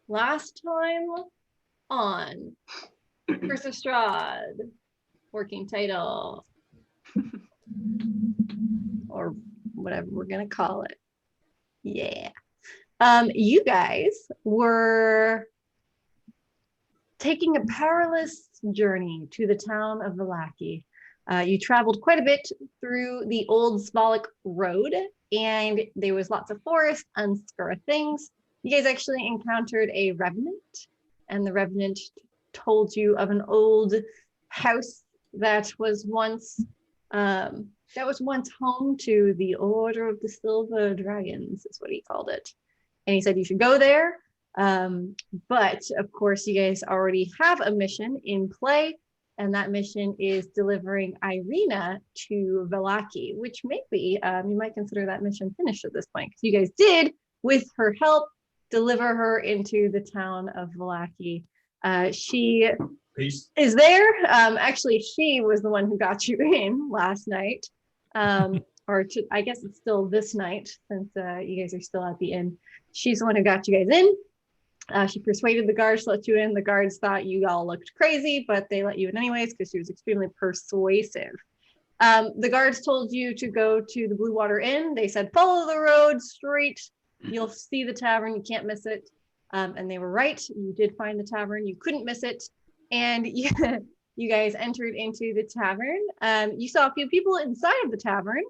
last time on Curse of Strahd, working title, or whatever we're gonna call it. Yeah. You guys were taking a perilous journey to the town of Vallaki. You traveled quite a bit through the old Svolok road, and there was lots of forest, unscurry things. You guys actually encountered a revenant, and the revenant told you of an old house that was once home to the Order of the Silver Dragons, is what he called it. And he said you should go there. But of course, you guys already have a mission in play, and that mission is delivering Irina to Vallaki, which maybe you might consider that mission finished at this point, because you guys did, with her help, deliver her into the town of Vallaki. She is there. Actually, she was the one who got you in last night. I guess it's still this night, since you guys are still at the inn. She's the one who got you guys in. She persuaded the guards to let you in. The guards thought you all looked crazy, but they let you in anyways because she was extremely persuasive. The guards told you to go to the Blue Water Inn. They said, follow the road straight. You'll see the tavern. You can't miss it. And they were right. You did find the tavern. You couldn't miss it. And you guys entered into the tavern. You saw a few people inside of the tavern.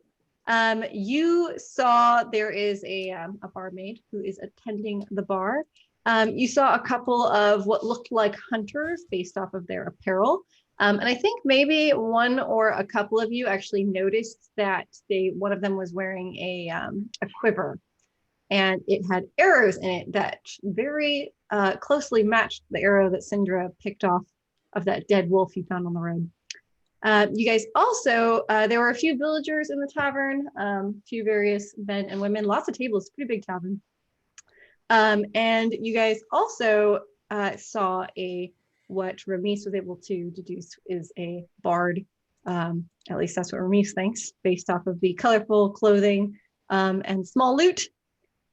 You saw there is a barmaid who is attending the bar. You saw a couple of what looked like hunters based off of their apparel. And I think maybe one or a couple of you actually noticed that one of them was wearing a quiver, and it had arrows in it that very closely matched the arrow that Syndra picked off of that dead wolf you found on the road. You guys also, there were a few villagers in the tavern, a few various men and women, lots of tables, pretty big tavern. And you guys also saw what Ramis was able to deduce is a bard. At least that's what Ramis thinks, based off of the colorful clothing and small loot.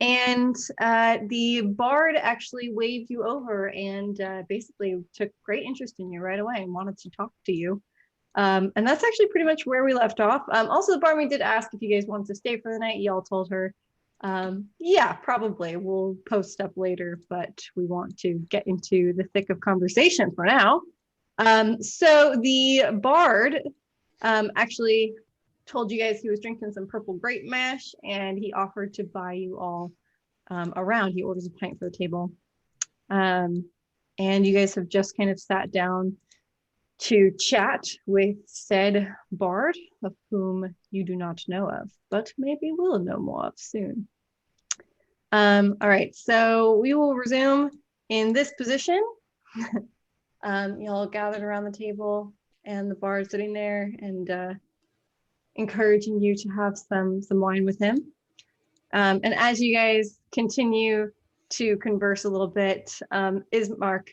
And the bard actually waved you over and basically took great interest in you right away and wanted to talk to you. And that's actually pretty much where we left off. Also, the barmaid did ask if you guys wanted to stay for the night. Y'all told her, yeah, probably. We'll post up later, but we want to get into the thick of conversation for now. So the bard actually told you guys he was drinking some purple grape mash, and he offered to buy you all around. He orders a pint for the table. And you guys have just kind of sat down to chat with said bard, of whom you do not know of, but maybe will know more of soon. All right, so we will resume in this position. Y'all gathered around the table, and the bard sitting there and encouraging you to have some wine with him. And as you guys continue to converse a little bit, Ismark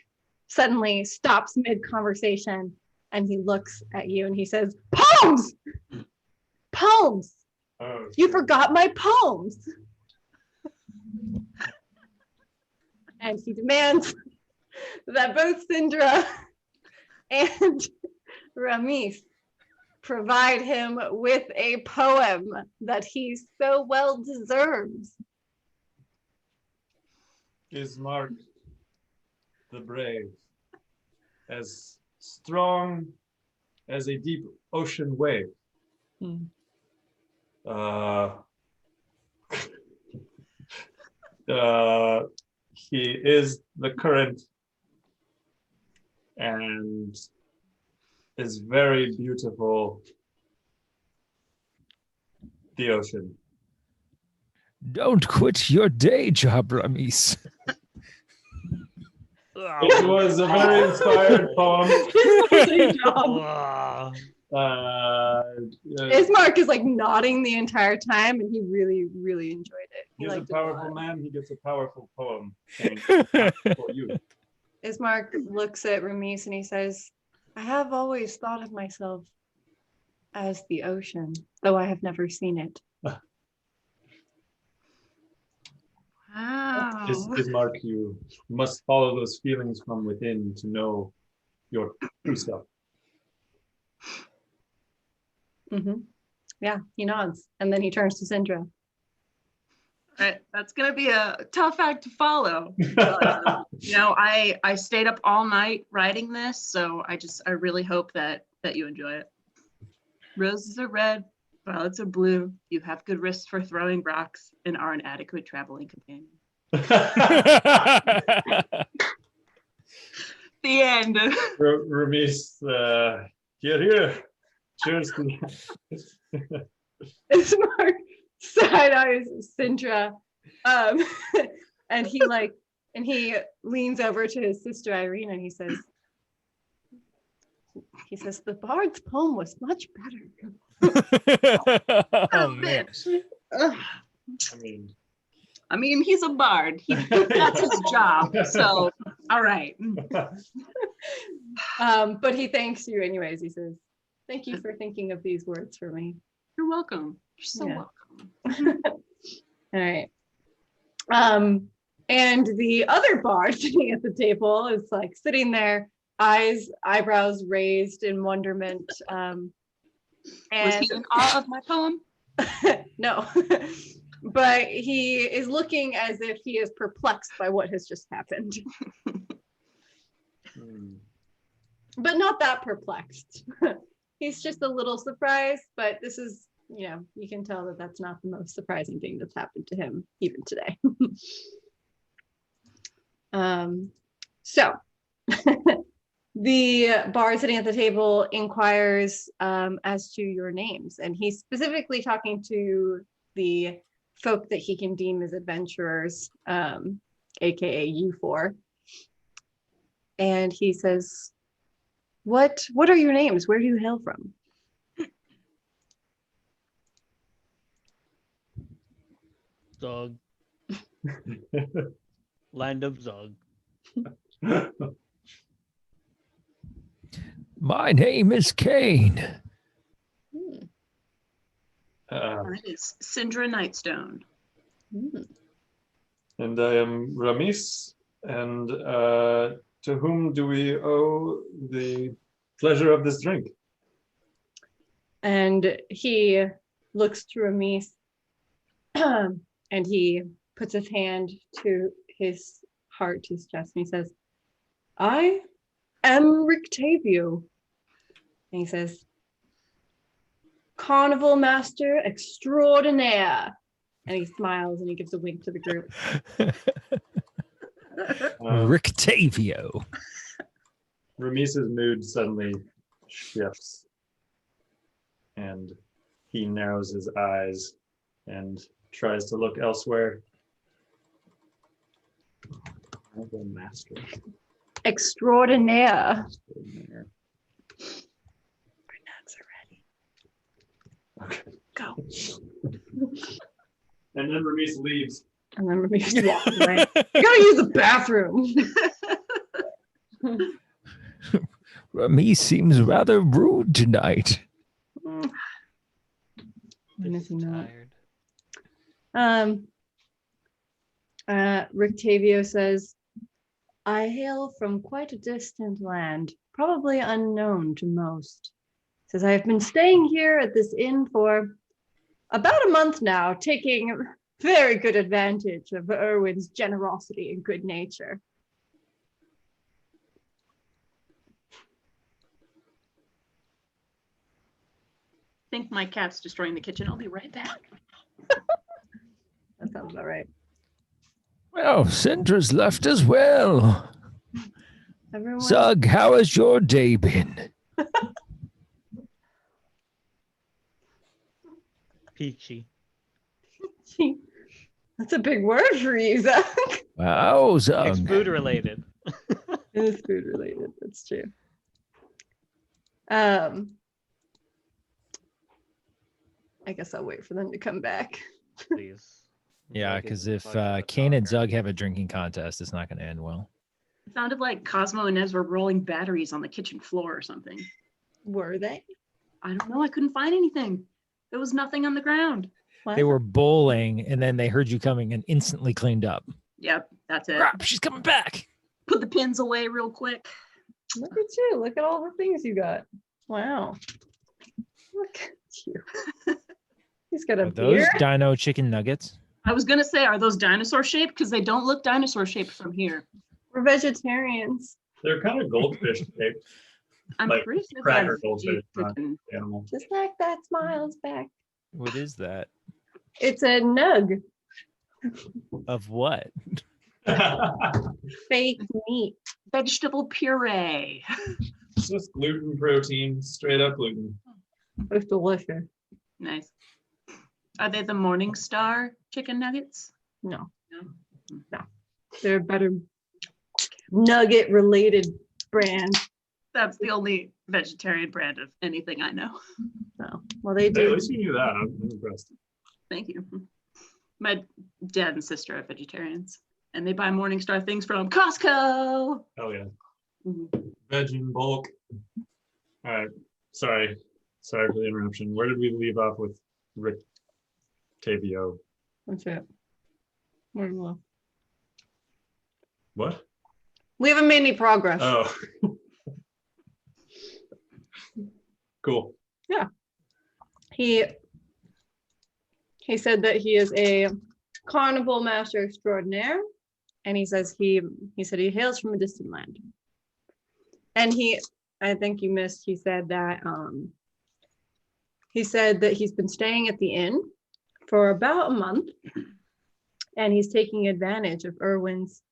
suddenly stops mid-conversation, and he looks at you and he says, poems! Poems! Oh, you forgot my poems! And he demands that both Syndra and Ramis provide him with a poem that he so well deserves. Ismark the Brave, as strong as a deep ocean wave. He is the current and is very beautiful. The ocean. Don't quit your day job, Ramis. It was a very inspired poem. Ismark is like nodding the entire time, and he really, really enjoyed it. He's a powerful man. He gets a powerful poem. For you. Ismark looks at Ramis and he says, I have always thought of myself as the ocean, though I have never seen it. Wow. Ismark, you must follow those feelings from within to know your true self. Yeah, he nods. And then he turns to Sindra. Right, that's gonna be a tough act to follow. But, I stayed up all night writing this, so I really hope that you enjoy it. Roses are red, violets are blue. You have good wrists for throwing rocks and are an adequate traveling companion. The end. Ramis, here. Cheers to Ismark side eyes Sindra. And he leans over to his sister Irene and he says, the bard's poem was much better. Oh man. I mean, he's a bard. That's his job. So, all right. But he thanks you anyways. He says, "Thank you for thinking of these words for me." You're welcome. You're so welcome. All right. And the other bard sitting at the table is like sitting there, eyebrows raised in wonderment. And was he in awe of my poem? No. But he is looking as if he is perplexed by what has just happened. But not that perplexed. He's just a little surprised, but this is, you can tell that that's not the most surprising thing that's happened to him even today. So the bard sitting at the inquires as to your names, and he's specifically talking to the folk that he can deem as adventurers, aka you four. And he says, what are your names? Where do you hail from? Zog. Land of Zog. My name is Kane. Mine is Sindra Nightstone. And I am Ramis. And to whom do we owe the pleasure of this drink? And he looks to Ramis and he puts his hand to his heart, his chest, and he says, I am Rictavio. And he says, Carnival Master Extraordinaire. And he smiles and he gives a wink to the group. Rictavio. Ramis's mood suddenly shifts. And he narrows his eyes and tries to look elsewhere. Carnival Master. Extraordinaire. Our nuts are ready. Okay. Go. And then Ramis leaves. And then Ramis walks away. You gotta use the bathroom. Ramis seems rather rude tonight. Is he not? Tired. Rictavio says, I hail from quite a distant land, probably unknown to most. Says, I have been staying here at this inn for about a month now, taking very good advantage of Erwin's generosity and good nature. I think my cat's destroying the kitchen. I'll be right back. That sounds about right. Well, Sindra's left as well. Everyone... Zug, how has your day been? Peachy. That's a big word for you, Zug. Wow, Zug. It's food related. It is food related. That's true. I guess I'll wait for them to come back. Please. Yeah, because if Kane and Zug have a drinking contest, it's not going to end well. It sounded like Cosmo and Nez were rolling batteries on the kitchen floor or something. Were they? I don't know. I couldn't find anything. There was nothing on the ground. They were bowling, and then they heard you coming and instantly cleaned up. Yep, that's it. Crap, she's coming back. Put the pins away real quick. Look at you. Look at all the things you got. Wow. Look at you. He's got a Are those beard. dino chicken nuggets? I was gonna say, are those dinosaur shaped? Because they don't look dinosaur shaped from here. We're vegetarians. They're kind of goldfish shaped I'm Like pretty sure cracker that's goldfish, not- chicken. animal. Just like that smiles back. What is that? It's a nug. Of what? Fake meat. Vegetable puree. Just gluten protein, straight up gluten. It's delicious. Nice. Are they the Morningstar chicken nuggets? No, No. they're a better nugget related brand. That's the only vegetarian brand of anything I know. No. Well, they Hey, at do. least you knew that. I'm impressed. Thank you. My dad and sister are vegetarians, and they buy Morningstar things from Costco. Hell yeah. Mhm. Veg in bulk. All right. Sorry for the interruption. Where did we leave off with Rick Tavio? That's it. Where we go. What? We haven't made any progress. Oh. Cool. He said that he is a carnival master extraordinaire, and he says he said he hails from a distant land. And I think you missed, he said that he's been staying at the inn for about a month, and he's taking advantage of Erwin's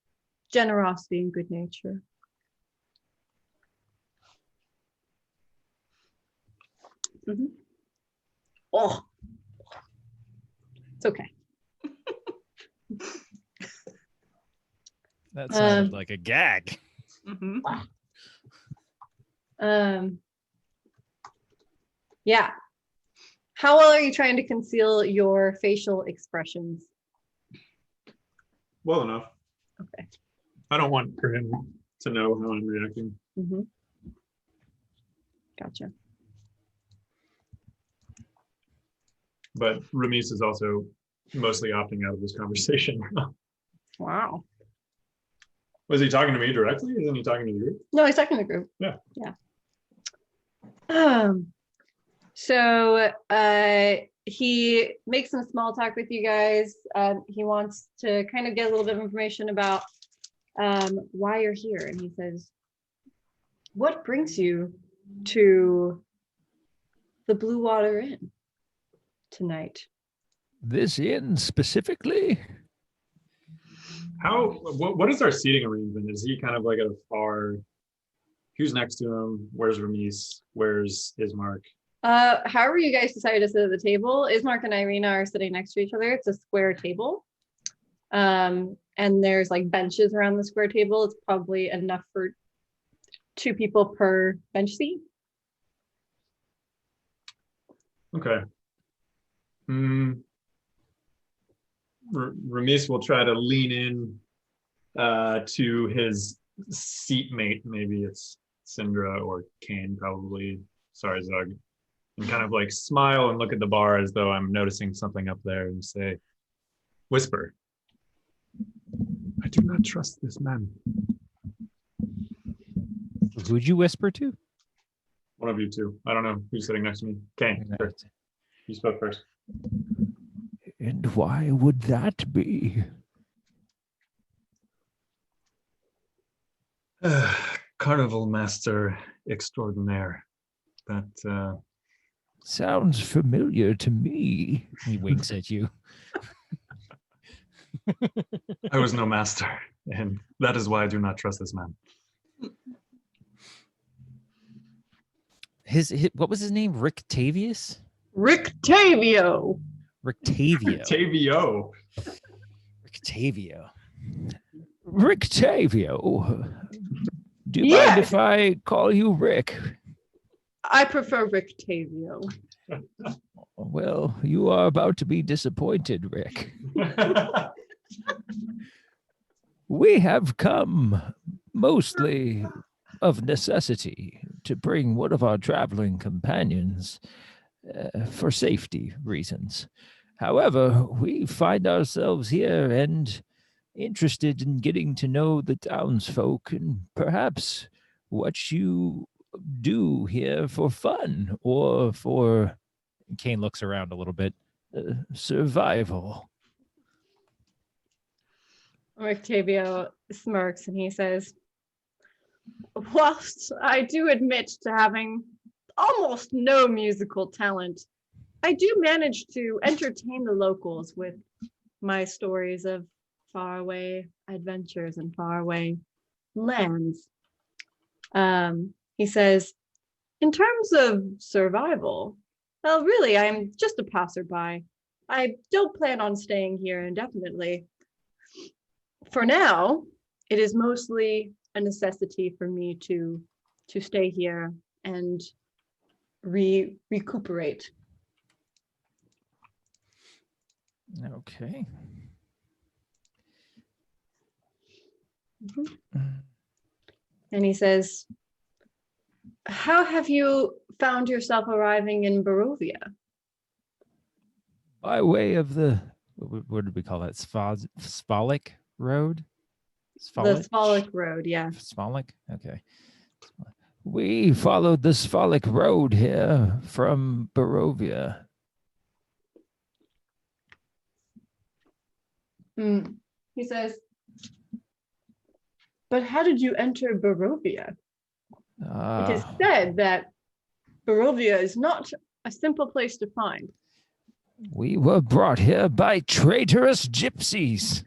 generosity and good nature. Mhm. Oh, it's okay. That sounded like a gag. Mhm. Yeah. How well are you trying to conceal your facial expressions? Well enough. Okay. I don't want for him to know how I'm reacting. Mhm. Gotcha. But Ramis is also mostly opting out of this conversation. Wow. Was he talking to me directly? Isn't he talking to the group? No, he's talking to the group. Yeah. So he makes some small talk with you guys. He wants to kind of get a little bit of information about why you're here. And he says, what brings you to the Blue Water Inn tonight? This inn specifically? What is our seating arrangement? Is he kind of like at a far, who's next to him? Where's Ramis? Where's Ismark? However you guys decided to sit at the table, Ismark and Irina are sitting next to each other. It's a square table. And there's like benches around the square table. It's probably enough for 2 people per bench seat. Okay. Ramis will try to lean in to his seatmate. Maybe it's Syndra or Kane, probably. Sorry, Zug. And kind of like smile and look at the bar as though I'm noticing something up there and say, whisper, I do not trust this man. Who'd you whisper to? One of you two. I don't know who's sitting next to me. Kane, sure. You spoke first. And why would that be? Carnival master extraordinaire. That Sounds familiar to me. He winks at you. I was no master, and that is why I do not trust this man. His what was his name? Rictavius? Rictavio. Rictavio. Tavio. Rictavio. Rictavio. Do you Yeah. mind if I call you Rick? I prefer Rictavio. Well, you are about to be disappointed, Rick. We have come mostly of necessity to bring one of our traveling companions for safety reasons. However, we find ourselves here and interested in getting to know the townsfolk and perhaps what you do here for fun or for. Kane looks around a little bit. Survival. Octavio smirks and he says, whilst I do admit to having almost no musical talent, I do manage to entertain the locals with my stories of faraway adventures and faraway lands. He says, in terms of survival, well, really, I'm just a passerby. I don't plan on staying here indefinitely. For now, it is mostly a necessity for me to stay here and recuperate. Okay. And he says, how have you found yourself arriving in Barovia? By way of the, what did we call that? Sphalic Road? The Sphalic Road, yeah. Sphalic? Okay. We followed the Sphalic Road here from Barovia. He says, but how did you enter Barovia? It is said that Barovia is not a simple place to find. We were brought here by traitorous gypsies.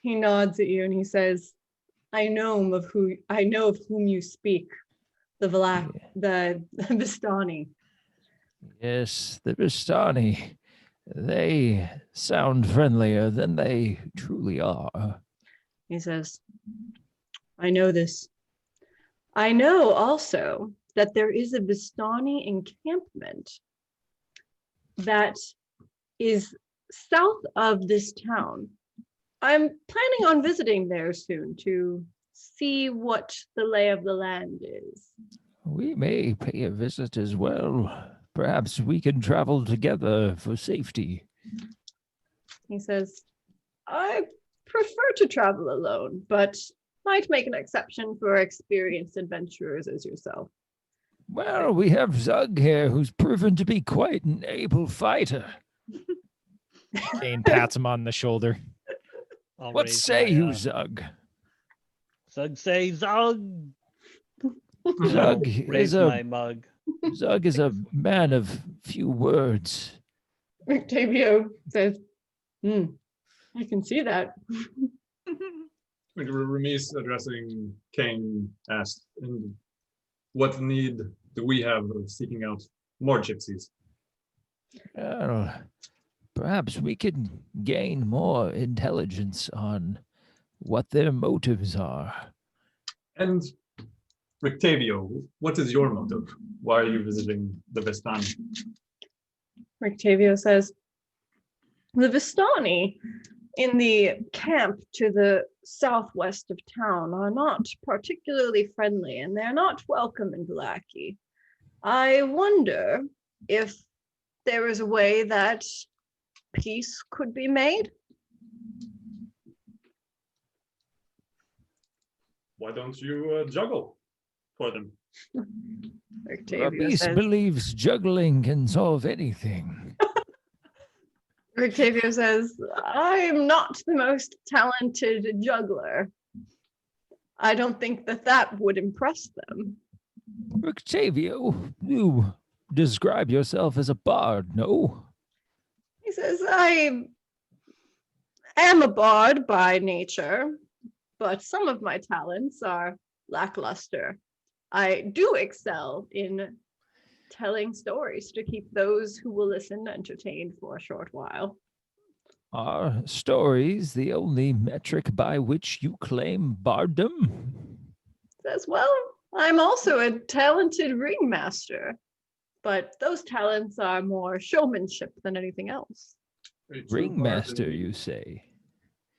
He nods at you and he says, I know of whom you speak, the Vistani. Yes, the Vistani. They sound friendlier than they truly are. He says, I know this. I know also that there is a Vistani encampment that is south of this town. I'm planning on visiting there soon to see what the lay of the land is. We may pay a visit as well. Perhaps we can travel together for safety. He says, I prefer to travel alone, but might make an exception for experienced adventurers as yourself. Well, we have Zug here, who's proven to be quite an able fighter. Kane pats him on the shoulder. I'll What raise say my, you, Zug? Zug say Zug. Zug Raise my mug. Zug is a man of few words. Octavio says, I can see that. Remise, addressing Kane, asked, and what need do we have of seeking out more gypsies? Perhaps we can gain more intelligence on what their motives are. And Rictavio, what is your motive? Why are you visiting the Vistani? Octavio says, the Vistani in the camp to the southwest of town are not particularly friendly, and they're not welcome in Vallaki. I wonder if there is a way that peace could be made. Why don't you juggle for them? Remise believes juggling can solve anything. Octavio says, I'm not the most talented juggler. I don't think that would impress them. Octavio, you describe yourself as a bard, no? He says, I am a bard by nature, but some of my talents are lackluster. I do excel in telling stories to keep those who will listen entertained for a short while. Are stories the only metric by which you claim barddom? Says, well, I'm also a talented ringmaster, but those talents are more showmanship than anything else. Ringmaster, you say?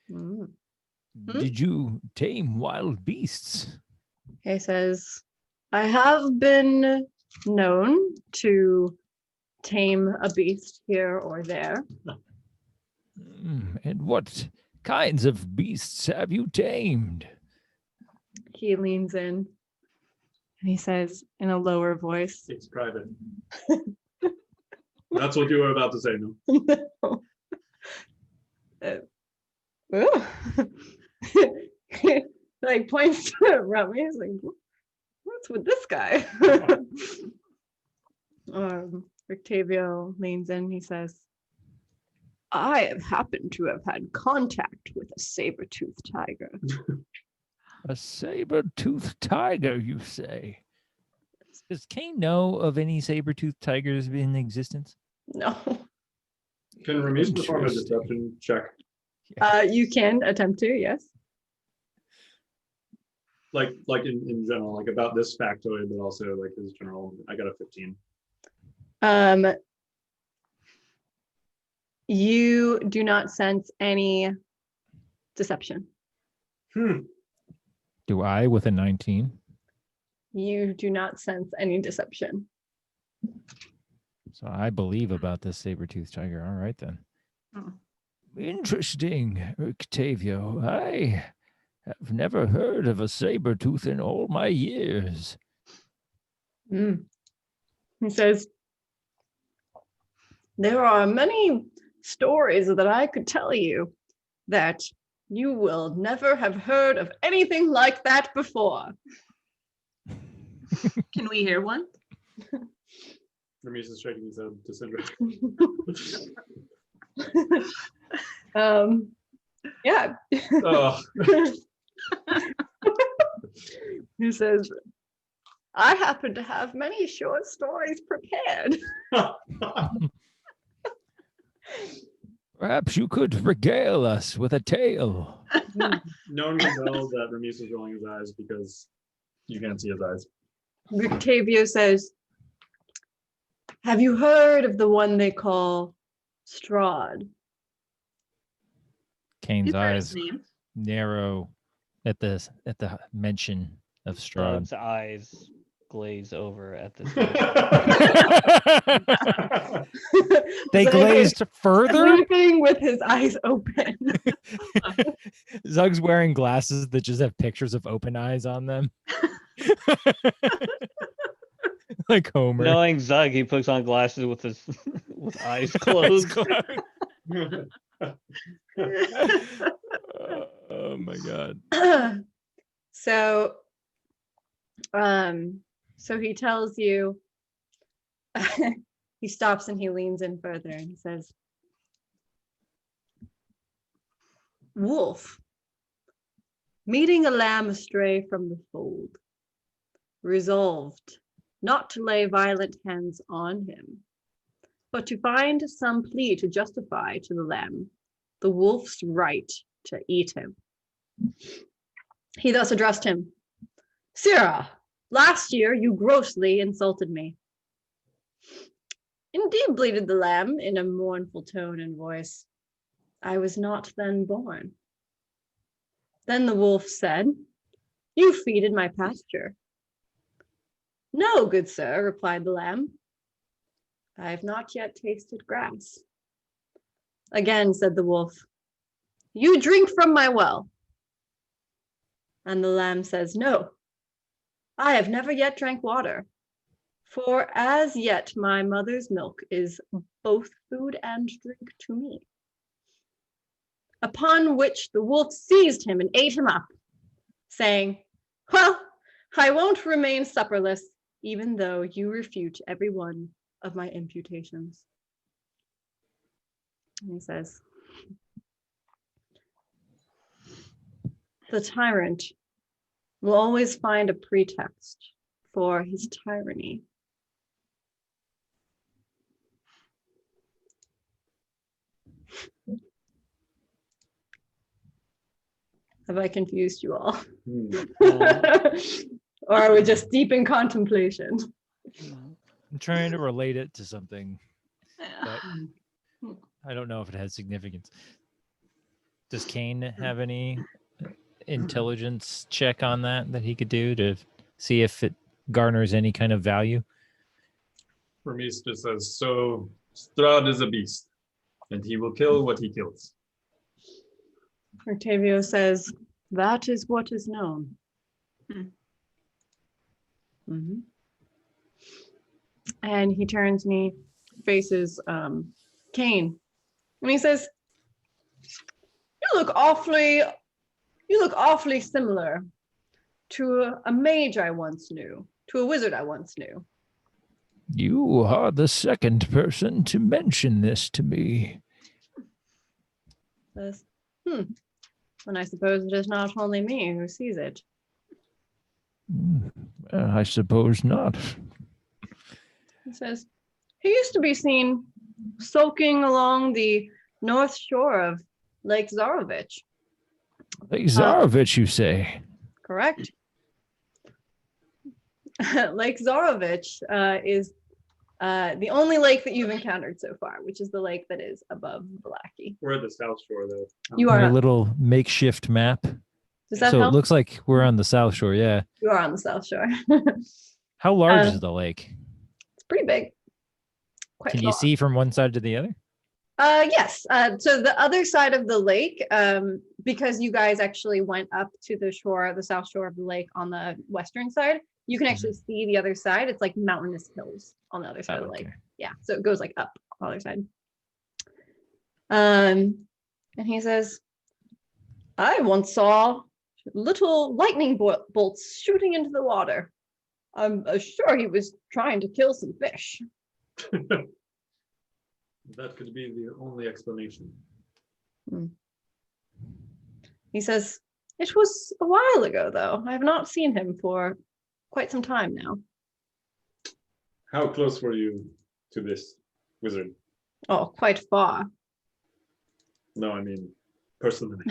Did you tame wild beasts? He says, I have been known to tame a beast here or there. And what kinds of beasts have you tamed? He leans in and he says in a lower voice, It's private. That's what you were about to say, no? Ooh. Like points to Rummy. He's like, what's with this guy? Octavio leans in. He says, I have happened to have had contact with a saber-toothed tiger. A saber-toothed tiger, you say? Does Kane know of any saber-toothed tigers in existence? No. Can Ramis perform a Interesting. deception check? You can attempt to, yes. Like in general, like about this factoid, but also like his general. I got a 15. You do not sense any deception. Do I with a 19? You do not sense any deception. So I believe about this saber-toothed tiger. All right, then. Oh. Interesting, Octavio. I have never heard of a saber-tooth in all my years. He says, there are many stories that I could tell you that you will never have heard of anything like that before. Can we hear one? Ramis is shaking his head to Sindra. Yeah. Oh. He says, I happen to have many short stories prepared. Perhaps you could regale us with a tale. No one can tell that Ramis is rolling his eyes because you can't see his eyes. Octavio says, have you heard of the one they call Strahd? Kane's You've heard eyes his name. narrow at the mention of Strahd. Doug's eyes glaze over at this. They Zug glazed is further? sleeping with his eyes open. Zug's wearing glasses that just have pictures of open eyes on them. Like Homer. Knowing Zug, he puts on glasses with his with eyes Eyes closed. closed. Oh my god. So he tells you, he stops and he leans in further and he says, Wolf, meeting a lamb astray from the fold, resolved not to lay violent hands on him, but to find some plea to justify to the lamb the wolf's right to eat him. He thus addressed him, Sirrah, last year you grossly insulted me. Indeed, bleated the lamb in a mournful tone and voice. I was not then born. Then the wolf said, you feeded my pasture. No, good sir, replied the lamb. I have not yet tasted grass. Again said the wolf, you drink from my well. And the lamb says, no, I have never yet drank water, for as yet my mother's milk is both food and drink to me. Upon which the wolf seized him and ate him up, saying, well, I won't remain supperless, even though you refute every one of my imputations. And he says, the tyrant will always find a pretext for his tyranny. Have I confused you all? Or are we just deep in contemplation? I'm trying to relate it to something, but I don't know if it has significance. Does Kane have any intelligence check on that he could do to see if it garners any kind of value? Vermees just says, so Strahd is a beast, and he will kill what he kills. Octavio says, that is what is known. Mhm. And he turns and he faces Kane. And he says, you look awfully similar to a mage I once knew, to a wizard I once knew. You are the second person to mention this to me. Says, and I suppose it is not only me who sees it. I suppose not. He says, he used to be seen sulking along the north shore of Lake Zarovich. Lake Zarovich, you say? Correct. Lake Zarovich is the only lake that you've encountered so far, which is the lake that is above Blackey. We're at the South Shore, though. You Our are. little makeshift map. Does that So help? it looks like we're on the South Shore, yeah. You are on the South Shore. How large is the lake? It's pretty big. Quite Can you tall. see from one side to the other? Yes. So the other side of the lake, because you guys actually went up to the shore, the south shore of the lake on the western side, you can actually see the other side. It's like mountainous hills on the other side of the lake. Okay. Yeah. So it goes like up on the other side. And he says, I once saw little lightning bolts shooting into the water. I'm sure he was trying to kill some fish. That could be the only explanation. He says, it was a while ago, though. I have not seen him for quite some time now. How close were you to this wizard? Oh, quite far. No, I mean personally.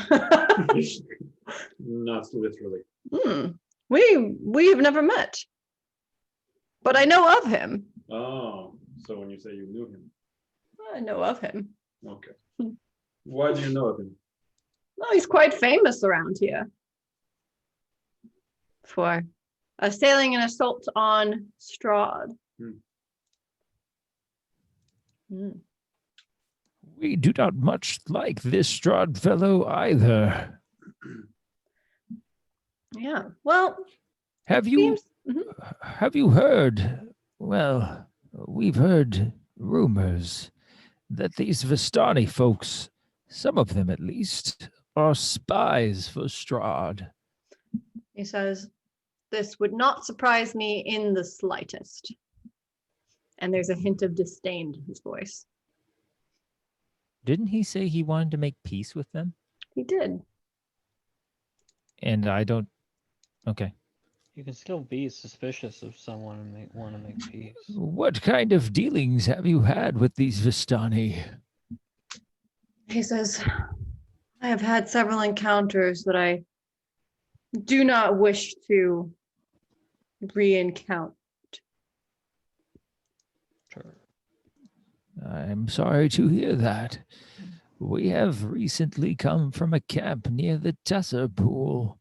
Not literally. We've never met. But I know of him. Oh, so when you say you knew him. I know of him. Okay. Why do you know of him? Well, he's quite famous around here for sailing an assault on Strahd. We do not much like this Strahd fellow either. Yeah. Well, Have you heard? Well, we've heard rumors that these Vistani folks, some of them at least, are spies for Strahd. He says, this would not surprise me in the slightest. And there's a hint of disdain in his voice. Didn't he say he wanted to make peace with them? He did. And I don't... Okay. You can still be suspicious of someone and want to make peace. What kind of dealings have you had with these Vistani? He says, I have had several encounters that I do not wish to re-encounter. Sure. I'm sorry to hear that. We have recently come from a camp near the Tesser Pool.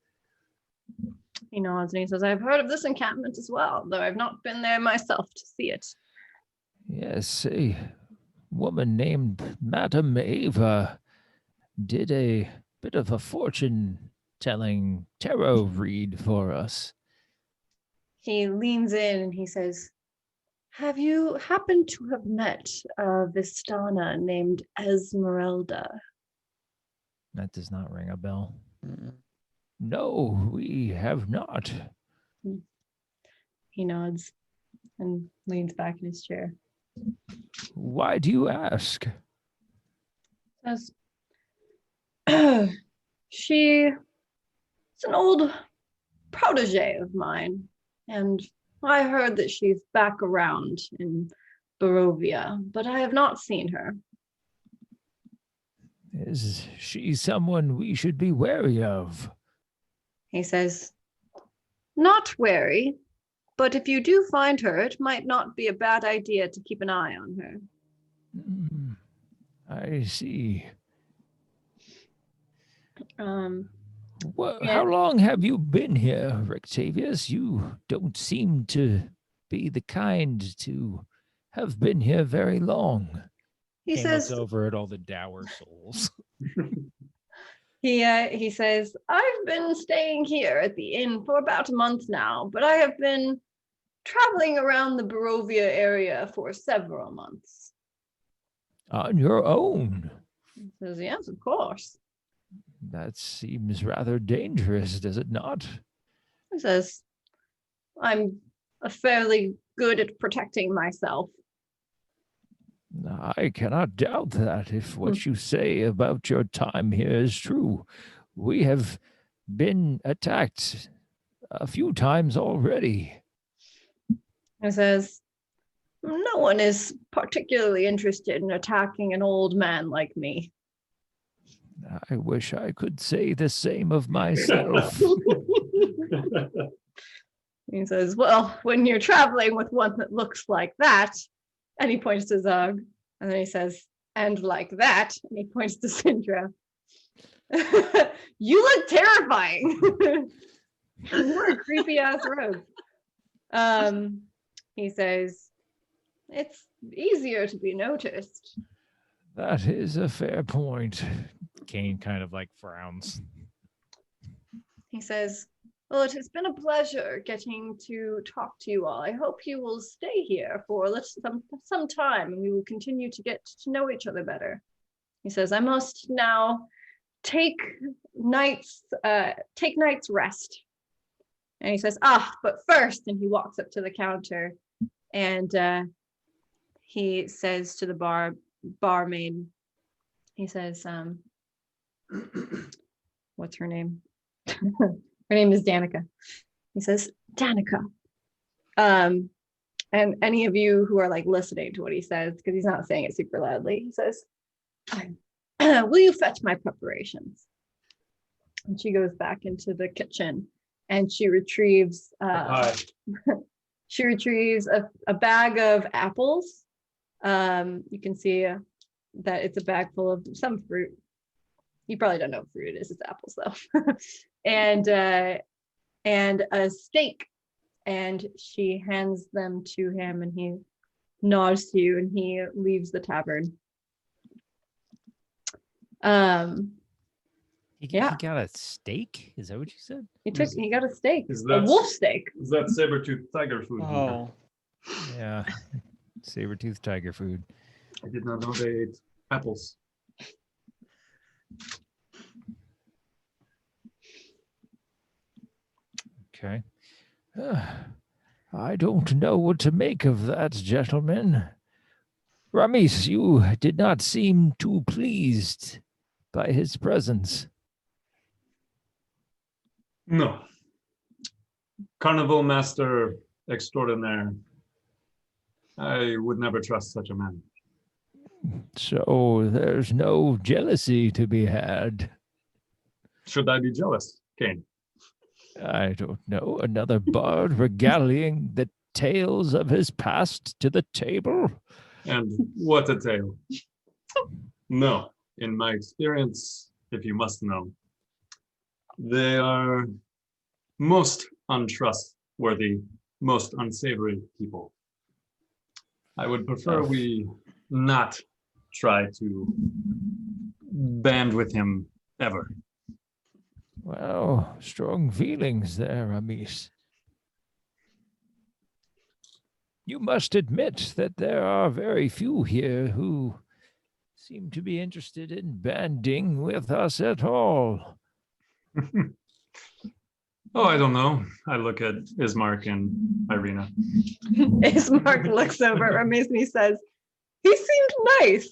He nods and he says, I've heard of this encampment as well, though I've not been there myself to see it. Yes, a woman named Madame Ava did a bit of a fortune-telling tarot read for us. He leans in and he says, have you happened to have met a Vistana named Esmeralda? That does not ring a bell. Mm-mm. No, we have not. He nods and leans back in his chair. Why do you ask? Says, she's an old protege of mine, and I heard that she's back around in Barovia, but I have not seen her. Is she someone we should be wary of? He says, not wary, but if you do find her, it might not be a bad idea to keep an eye on her. I see. Well, Yeah. how long have you been here, Rictavius? You don't seem to be the kind to have been here very long. He Kane looks says, over at all the dour souls. he says, I've been staying here at the inn for about a month now, but I have been traveling around the Barovia area for several months. On your own? He says, yes, of course. That seems rather dangerous, does it not? He says, I'm fairly good at protecting myself. I cannot doubt that if what you say about your time here is true. We have been attacked a few times already. He says, no one is particularly interested in attacking an old man like me. I wish I could say the same of myself. He says, well, when you're traveling with one that looks like that, and he points to Zog, and then he says, and like that, and he points to Sindra. You look terrifying. You're a creepy ass rogue. He says, it's easier to be noticed. That is a fair point. Kane kind of like frowns. He says, well, it has been a pleasure getting to talk to you all. I hope you will stay here for some time and we will continue to get to know each other better. He says, I must now take night's rest. And he says, but first, and he walks up to the counter and he says to the barmaid, he says, what's her name? Her name is Danica. He says, Danica. And any of you who are like listening to what he says, because he's not saying it super loudly, he says, will you fetch my preparations? And she goes back into the kitchen and she retrieves she retrieves a bag of apples. You can see that it's a bag full of some fruit. You probably don't know what fruit it is. It's apples though. and a steak. And she hands them to him and he nods to you and he leaves the tavern. He Yeah. got a steak? Is that what you said? He got a steak. Is A that- wolf steak. Is that saber-toothed tiger food? Oh, Yeah. Saber-toothed tiger food. I did not know they ate apples. Okay. I don't know what to make of that, gentlemen. Ramis, you did not seem too pleased by his presence. No. Carnival master extraordinaire. I would never trust such a man. So there's no jealousy to be had. Should I be jealous, Kane? I don't know. Another bard regaling the tales of his past to the table? And what a tale. No, in my experience, if you must know, they are most untrustworthy, most unsavory people. I would prefer we not try to band with him ever. Well, strong feelings there, Ramis. You must admit that there are very few here who seem to be interested in banding with us at all. Oh, I don't know. I look at Ismark and Irina. Ismark looks over at Ramis and he says, he seemed nice.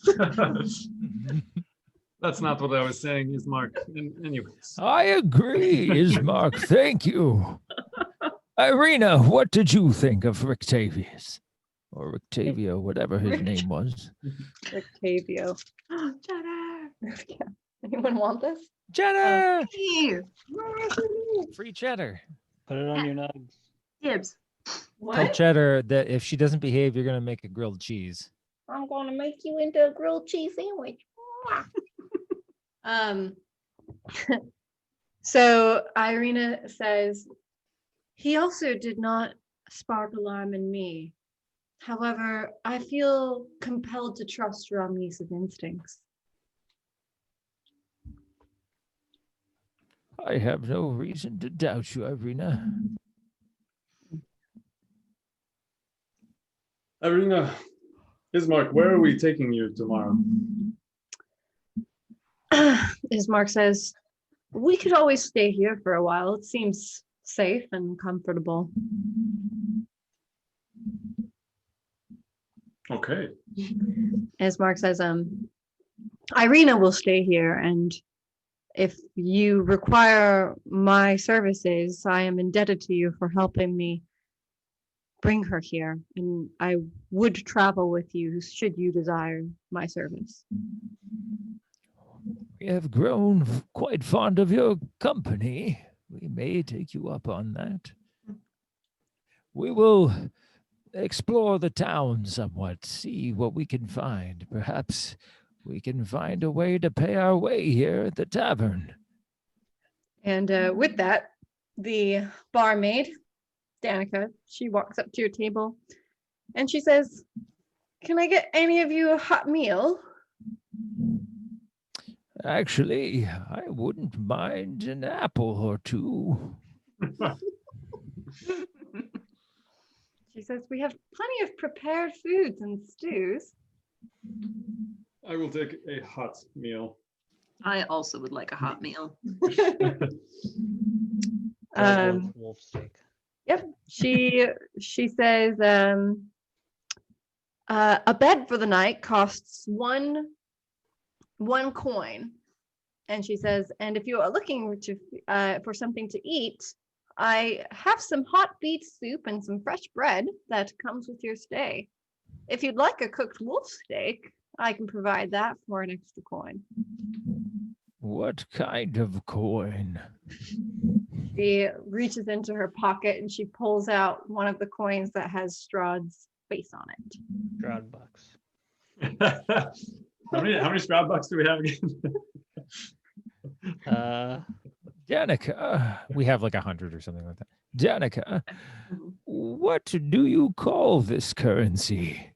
That's not what I was saying, Ismark. Anyways. I agree, Ismark. Thank you. Irina, what did you think of Rictavius? Or Rictavio, whatever his name was. Octavio. Cheddar. Anyone want this? Cheddar! Hey, Free cheddar. put it on your nugs. Dibs. Tell What? Cheddar that if she doesn't behave, you're going to make a grilled cheese. I'm gonna make you into a grilled cheese sandwich. So Irina says, he also did not spark alarm in me. However, I feel compelled to trust your omniscient instincts. I have no reason to doubt you, Irina. Irina, Ismark, where are we taking you tomorrow? Ismark says, we could always stay here for a while. It seems safe and comfortable. Okay. Ismark says, Irina will stay here, and if you require my services, I am indebted to you for helping me bring her here, and I would travel with you should you desire my service. We have grown quite fond of your company. We may take you up on that. We will explore the town somewhat, see what we can find. Perhaps we can find a way to pay our way here at the tavern. And with that, the barmaid, Danica, she walks up to your table and she says, can I get any of you a hot meal? Actually, I wouldn't mind an apple or two. She says, we have plenty of prepared foods and stews. I will take a hot meal. I also would like a hot meal. Wolf steak. Yep. She says a bed for the night costs one coin. And she says, and if you are looking for something to eat, I have some hot beef soup and some fresh bread that comes with your stay. If you'd like a cooked wolf steak, I can provide that for an extra coin. What kind of coin? She reaches into her pocket and she pulls out one of the coins that has Strahd's face on it. Strahd bucks. How many Strahd bucks do we have again? Danica, we have like 100 or something like that. Danica, Mhm. what do you call this currency?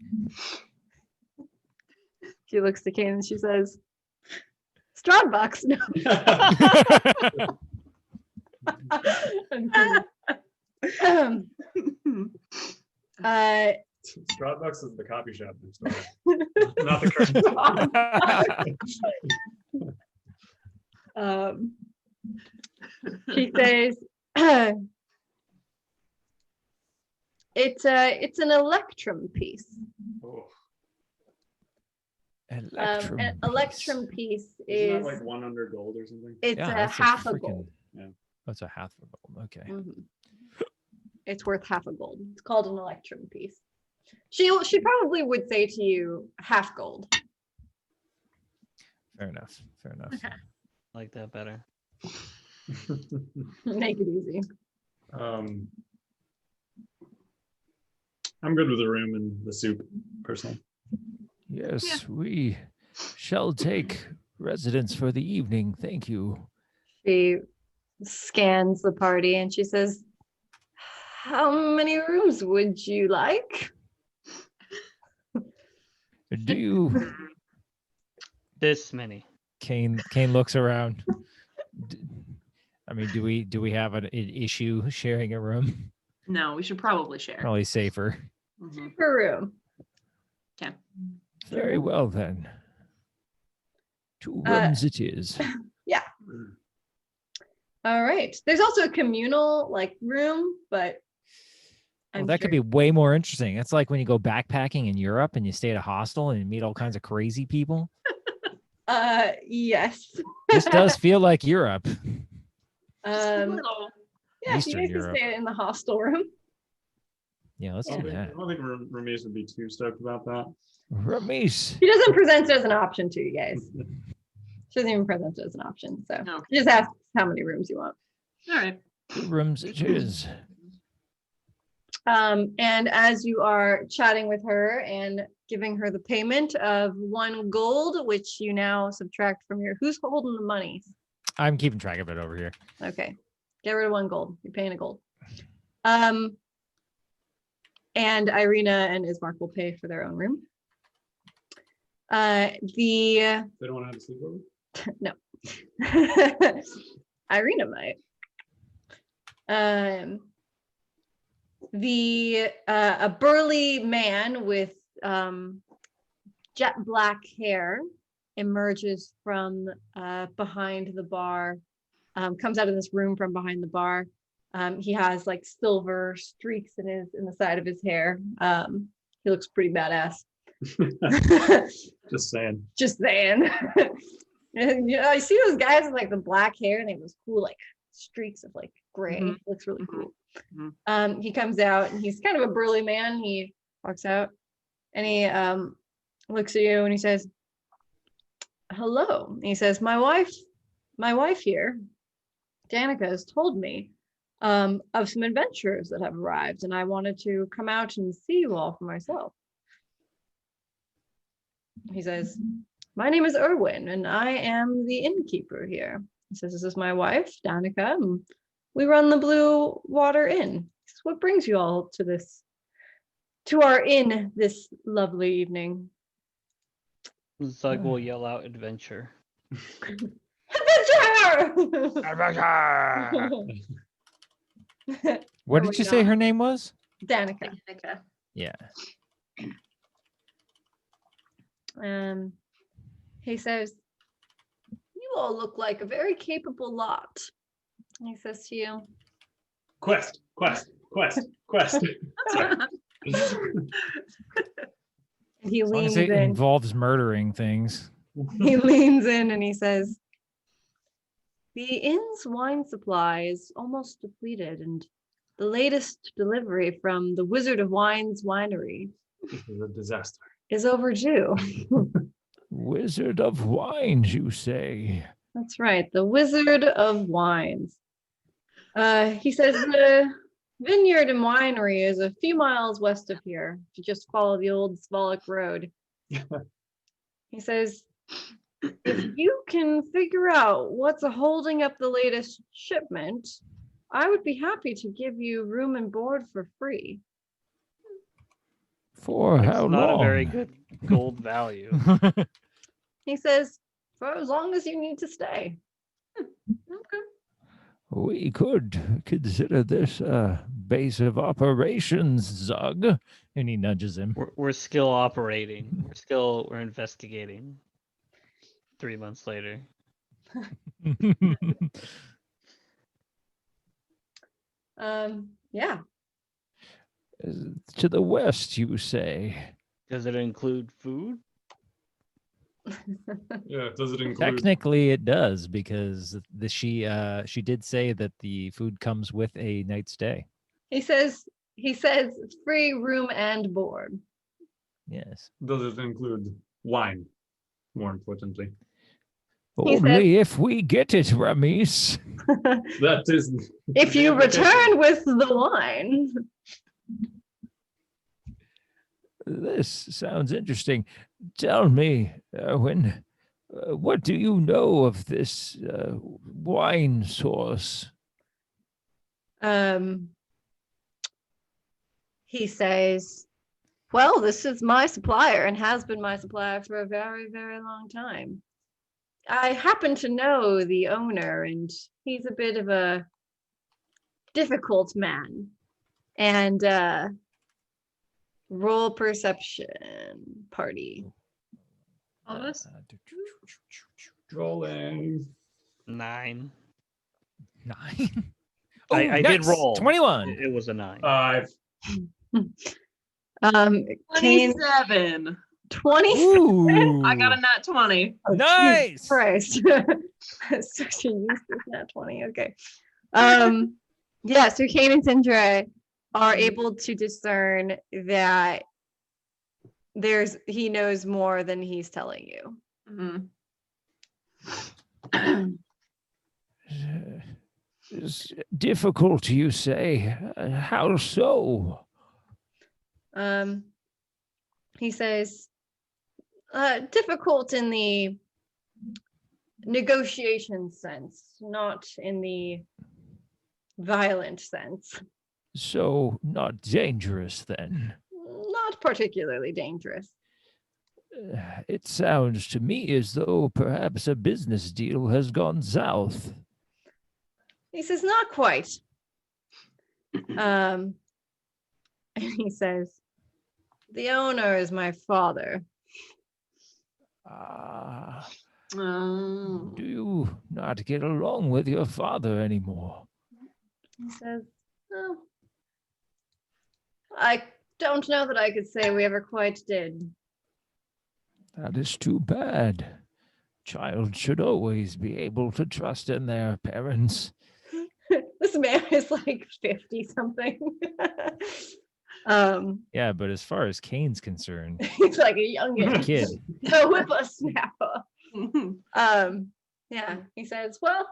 She looks to Kane and she says, Strahd bucks. No. I'm kidding. Strahd bucks is the coffee shop next door. Not the current. She says, it's an electrum piece. Oh, An electrum piece isn't is that like 100 gold or something? it's Yeah, a that's half a freaking- gold. That's a half a gold. Okay. Mhm. It's worth half a gold. It's called an electrum piece. She probably would say to you half gold. Fair enough. Fair enough. Like that better. Make it easy. I'm good with the room and the soup, personally. Yes, we shall take residence for the evening. Thank you. She scans the party and she says, how many rooms would you like? Do you? This many. Kane looks around. I mean, do we have an issue sharing a room? No, we should probably share. Probably safer. Mhm. Per room. Okay. Very well then. 2 Uh, rooms it is. All right. There's also a communal room, but Well, that could be way more interesting. It's like when you go backpacking in Europe and you stay at a hostel and you meet all kinds of crazy people. yes. This does feel like Europe. Just a Um little. yeah, Eastern you guys can Europe. stay in the hostel room. Yeah, let's I do that. don't think Ramesh would be too stoked about that. Ramesh. She doesn't present it as an option to you guys. She doesn't even present it as an option. So No. she just asks how many rooms you want. All right. 2 rooms it is. And as you are chatting with her and giving her the payment of 1 gold, which you now subtract from your, who's holding the money? I'm keeping track of it over here. Okay, get rid of 1 gold. You're paying a gold. and Irina and Ismark will pay for their own room. The They don't want to have a sleepover? no. Irina might. A burly man with jet black hair emerges from behind the bar, comes out of this room from behind the bar. He has like silver streaks in the side of his hair. He looks pretty badass. Just saying. Just saying. And, I see those guys with like the black hair and they have those cool like streaks of like gray. Mhm. Looks really cool. Mhm. He comes out and he's kind of a burly man. He walks out and he looks at you and he says, "Hello." And he says, my wife here, Danica, has told me of some adventurers that have arrived, and I wanted to come out and see you all for myself. He says, "My name is Erwin, and I am the innkeeper here." He says, "This is my wife, Danica, and we run the Blue Water Inn. He says, what brings you all to our inn this lovely evening?" Zug will yell out adventure. Adventure! What Oh did my you say God. her name was? Danica. Yeah. He says, "You all look like a very capable lot." He says to you, Quest. Sorry. he As long leans as it in. involves murdering things. He leans in and he says, "The inn's wine supply is almost depleted, and the latest delivery from the Wizard of Wine's winery This is a disaster. is overdue." Wizard of Wines, you say? That's right, the Wizard of Wines. He says the vineyard and winery is a few miles west of here. If you just follow the old Svolok Road. He says, if you can figure out what's holding up the latest shipment, I would be happy to give you room and board for free. For It's how not long? a very good gold value. He says, for as long as you need to stay. Okay. We could consider this a base of operations, Zug. And he nudges him. We're still operating. We're investigating. 3 months later. Yeah. To the west, you say? Does it include food? Yeah, does it include? Technically, it does because she did say that the food comes with a night stay. He says free room and board. Yes. Does it include wine? More importantly, He Only if we get it, Ramis. that is. If you return with the wine. This sounds interesting. Tell me, Erwin, what do you know of this wine source? He says, well, this is my supplier and has been my supplier for a very, very long time. I happen to know the owner, and he's a bit of a difficult man. And roll perception party. All this? Rolling. 9. 9. I did roll. 21. It was a 9. 5. Kane, 27. 20. Ooh. I got a nat 20. Oh, Nice. Jesus Christ. Such a useless nat 20. Okay. Yeah, so Kane and Sindra are able to discern that he knows more than he's telling you. Mhm. It's difficult, you say. How so? He says, difficult in the negotiation sense, not in the violent sense. So not dangerous then. Not particularly dangerous. It sounds to me as though perhaps a business deal has gone south. He says, not quite. And he says, the owner is my father. Ah, Oh. do you not get along with your father anymore? He says, oh, I don't know that I could say we ever quite did. That is too bad. Child should always be able to trust in their parents. This man is like 50 something. Yeah, but as far as Kane's concerned, He's like a youngin. kid. The whippersnapper. Yeah, he says, well,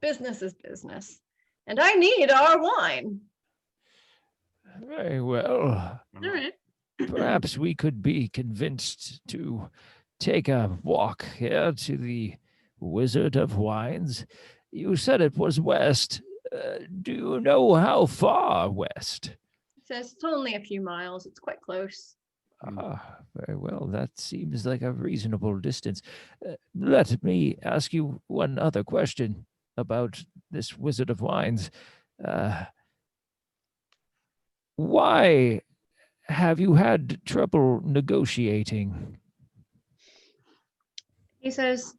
business is business, and I need our wine. Very well. All right. Perhaps we could be convinced to take a walk here to the Wizard of Wines. You said it was west. Do you know how far west? He says, it's only a few miles. It's quite close. Ah, very well. That seems like a reasonable distance. Let me ask you one other question about this Wizard of Wines. Why have you had trouble negotiating? He says,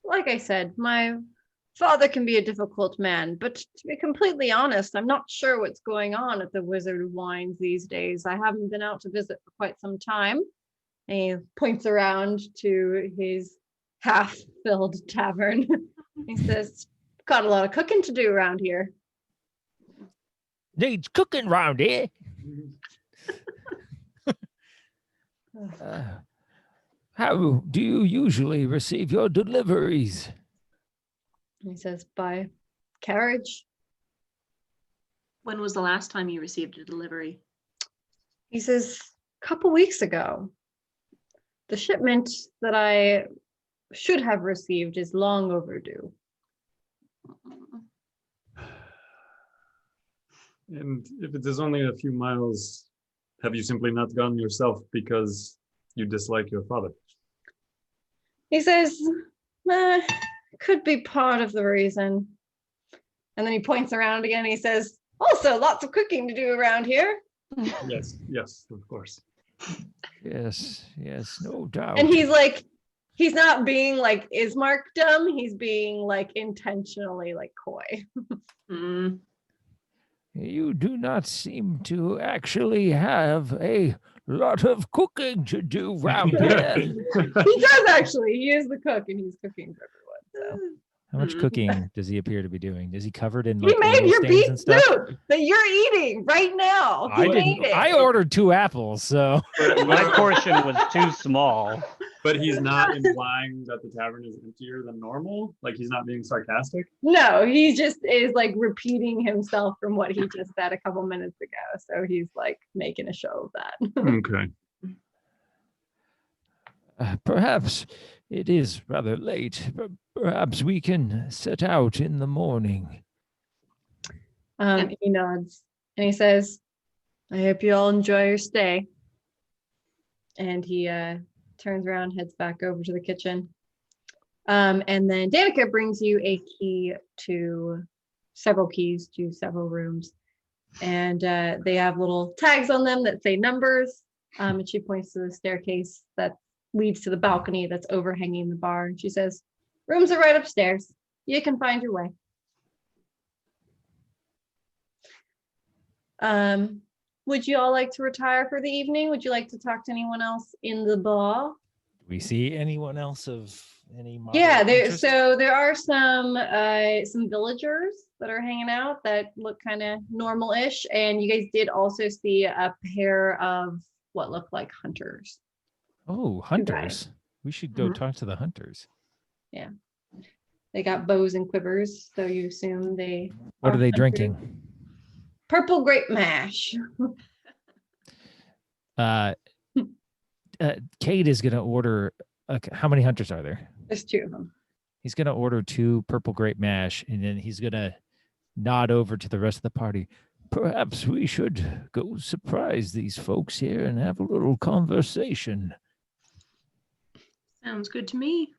like I said, my father can be a difficult man, but to be completely honest, I'm not sure what's going on at the Wizard of Wines these days. I haven't been out to visit for quite some time. And he points around to his half-filled tavern. He says, got a lot of cooking to do around here. Needs cooking round here. How do you usually receive your deliveries? He says, by carriage. When was the last time you received a delivery? He says, a couple weeks ago. The shipment that I should have received is long overdue. And if it is only a few miles, have you simply not gone yourself because you dislike your father? He says, could be part of the reason. And then he points around again and he says, also lots of cooking to do around here. Yes, yes, of course. Yes, no doubt. And he's like, he's not being like Ismark dumb. He's being like intentionally like coy. Mm. You do not seem to actually have a lot of cooking to do round here. He does actually. He is the cook and he's cooking for everyone. So How much Mm. cooking does he appear to be doing? Is he covered in he like made oil your stains beef and stuff? soup that you're eating right now. He I made didn't. it. I ordered 2 apples, so My portion was too small. But he's not implying that the tavern is emptier than normal? Like he's not being sarcastic? No, he just is like repeating himself from what he just said a couple minutes ago. So he's like making a show of that. Okay. Perhaps it is rather late. Perhaps we can set out in the morning. He nods and he says, I hope you all enjoy your stay. And he turns around, heads back over to the kitchen. And then Danica brings you a key to several keys to several rooms. And they have little tags on them that say numbers. And she points to the staircase that leads to the balcony that's overhanging the bar. And she says, rooms are right upstairs. You can find your way. Would you all like to retire for the evening? Would you like to talk to anyone else in the bar? do we see anyone else of any? Yeah, moderate interest? so there are some villagers that are hanging out that look kind of normal-ish, and you guys did also see a pair of what look like hunters. Oh, hunters. We should go talk to the hunters. Yeah, they got bows and quivers, so you assume they. What are they hunters. drinking? Purple grape mash. Kate is gonna order. How many hunters are there? There's 2 of them. He's gonna order 2 purple grape mash, and then he's gonna nod over to the rest of the party. Perhaps we should go surprise these folks here and have a little conversation. Sounds good to me.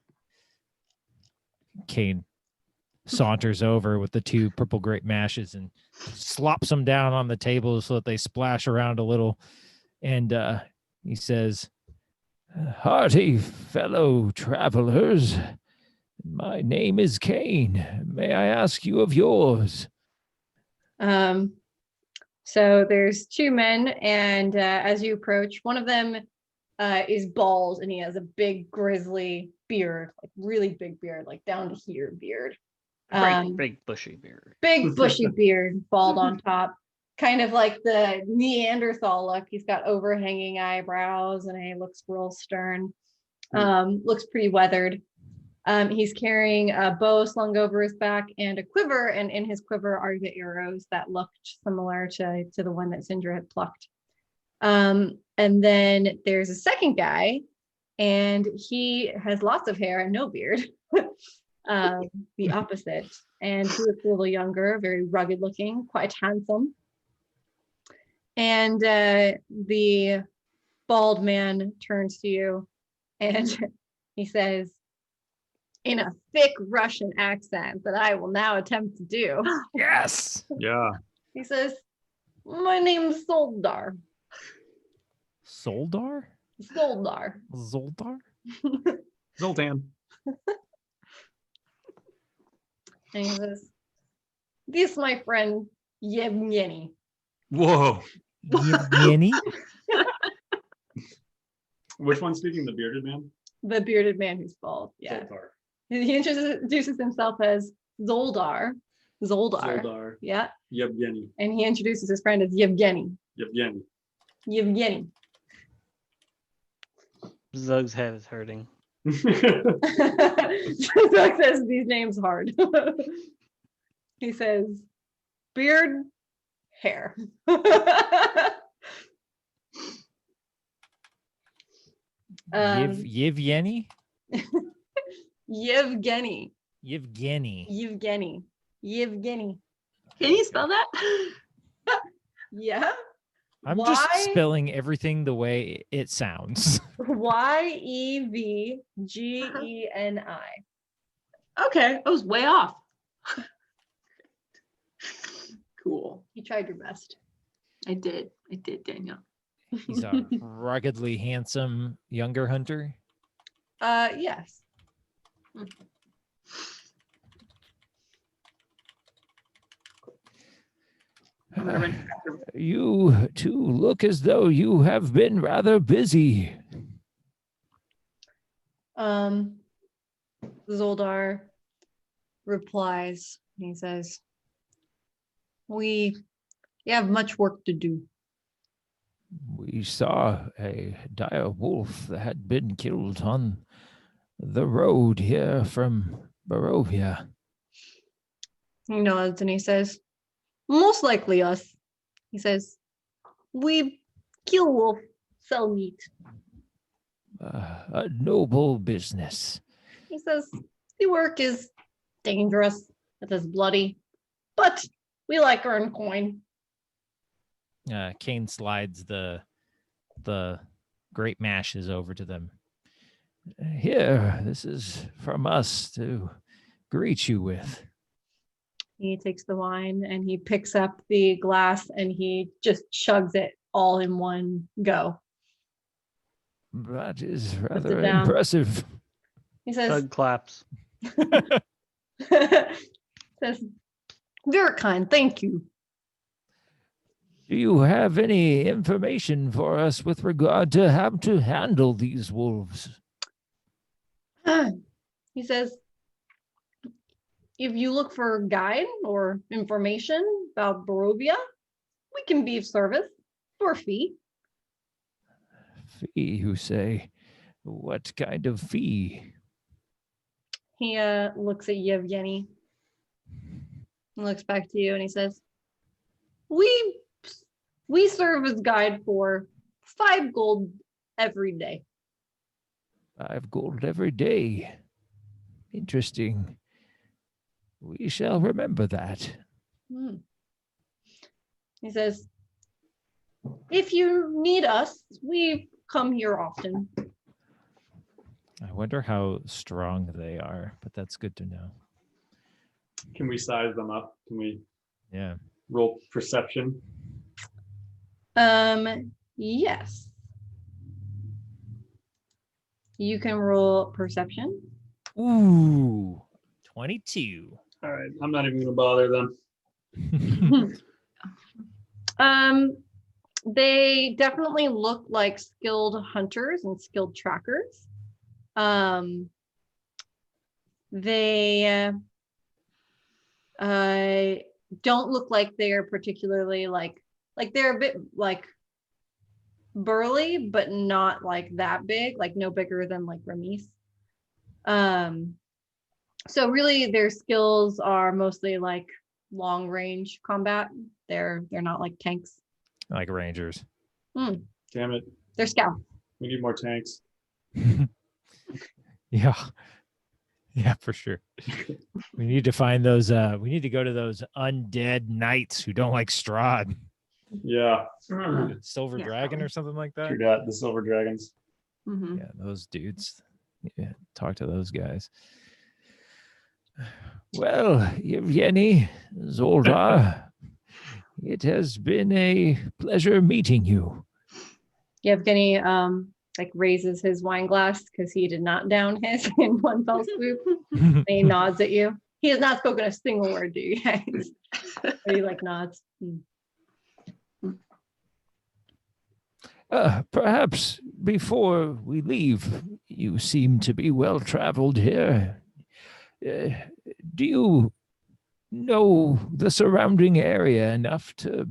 Kane saunters over with the 2 purple grape mashes and slops them down on the table so that they splash around a little. And he says, "Hearty fellow travelers, my name is Kane. May I ask you of yours?" So there's 2 men, and as you approach, one of them is bald, and he has a big grizzly beard, like really big beard, like down to here beard. Big bushy beard. Big bushy beard, bald on top, kind of like the Neanderthal look. He's got overhanging eyebrows, and he looks real stern. Looks pretty weathered. He's carrying a bow slung over his back and a quiver, and in his quiver are the arrows that looked similar to the one that Sindra had plucked. And then there's a second guy, and he has lots of hair and no beard. The opposite. And he looks a little younger, very rugged looking, quite handsome. And the bald man turns to you and he says, in a thick Russian accent that I will now attempt to do. Yes. Yeah. He says, "My name's Soldar." Soldar? Soldar. Zoldar? Zoltan. And he says, "This, my friend, Yevgeny." Whoa. Yevgeny? Which one's speaking? The bearded man? The bearded man who's bald. Yeah. Zoltar. He introduces himself as Zoldar. Zoldar. Zoldar. Yeah. Yevgeny. And he introduces his friend as Yevgeny. Yevgeny. Yevgeny. Zug's head is hurting. Zug says these names hard. He says, beard, hair. Yevgeny? Yevgeny. Yevgeny. Yevgeny. Yevgeny. Can you spell that? Yeah. I'm just spelling everything the way it sounds. Yevgeni. Okay, I was way off. Cool. You tried your best. I did, Daniel. He's a ruggedly handsome younger hunter. Yes. I'm gonna run after. You two look as though you have been rather busy. Zoldar replies, he says, we have much work to do. We saw a dire wolf that had been killed on the road here from Barovia. He nods and he says, most likely us. He says, we kill wolf, sell meat. A noble business. He says, the work is dangerous, it is bloody, but we like earn coin. Kane slides the grape mashes over to them. Here, this is from us to greet you with. He takes the wine and he picks up the glass and he just chugs it all in one go. That is it rather down. impressive. He says, Doug claps. says, very kind, thank you. Do you have any information for us with regard to how to handle these wolves? He says, if you look for a guide or information about Barovia, we can be of service for a fee. Fee, you say? What kind of fee? He looks at Yevgeny, looks back to you, and he says, we serve as guide for 5 gold every day. 5 gold every day. Interesting. We shall remember that. Hmm. He says, if you need us, we come here often. I wonder how strong they are, but that's good to know. Can we size them up? Can we Yeah. roll perception? Yes. You can roll perception. Ooh, 22. All right, I'm not even gonna bother them. They definitely look like skilled hunters and skilled trackers. They don't look like they're particularly like they're a bit like burly, but not like that big, like no bigger than like Ramis. So really their skills are mostly like long range combat. They're not like tanks. Like Rangers. Damn it, They're scouts. we need more tanks. Yeah. Yeah, for sure. We need to find those we need to go to those undead knights who don't like Strahd. Yeah. Silver Yeah, Dragon or something like that. True that, the silver dragons. Mhm. Yeah, those dudes. Yeah, talk to those guys. Well, Yevgeny, Zoldar, it has been a pleasure meeting you. Yevgeny like raises his wine glass because he did not down his in one fell swoop. And he nods at you. He has not spoken a single word to you guys. But he like nods. Perhaps before we leave, you seem to be well traveled here. Do you know the surrounding area enough to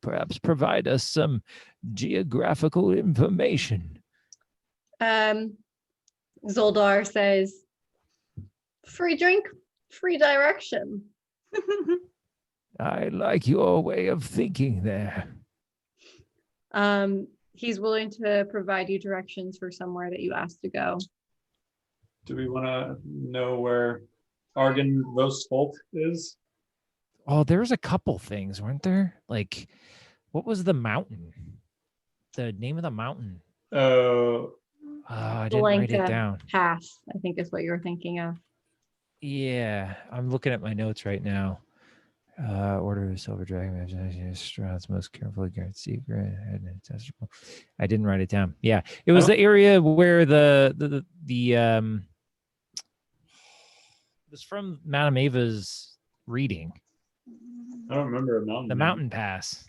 perhaps provide us some geographical information? Zoldar says, free drink, free direction. I like your way of thinking there. He's willing to provide you directions for somewhere that you asked to go. Do we want to know where Argon Vosfolk is? Oh, there's a couple things, weren't there? Like, what was the mountain? The name of the mountain? Oh, I didn't write it Blanca down. Pass, I think is what you're thinking of. Yeah, I'm looking at my notes right now. Order of Silver Dragon, imagination, Strahd's most carefully guarded secret. I didn't write it down. Yeah, it was the area where the was from Madame Ava's reading. I don't remember a mountain. The mountain pass.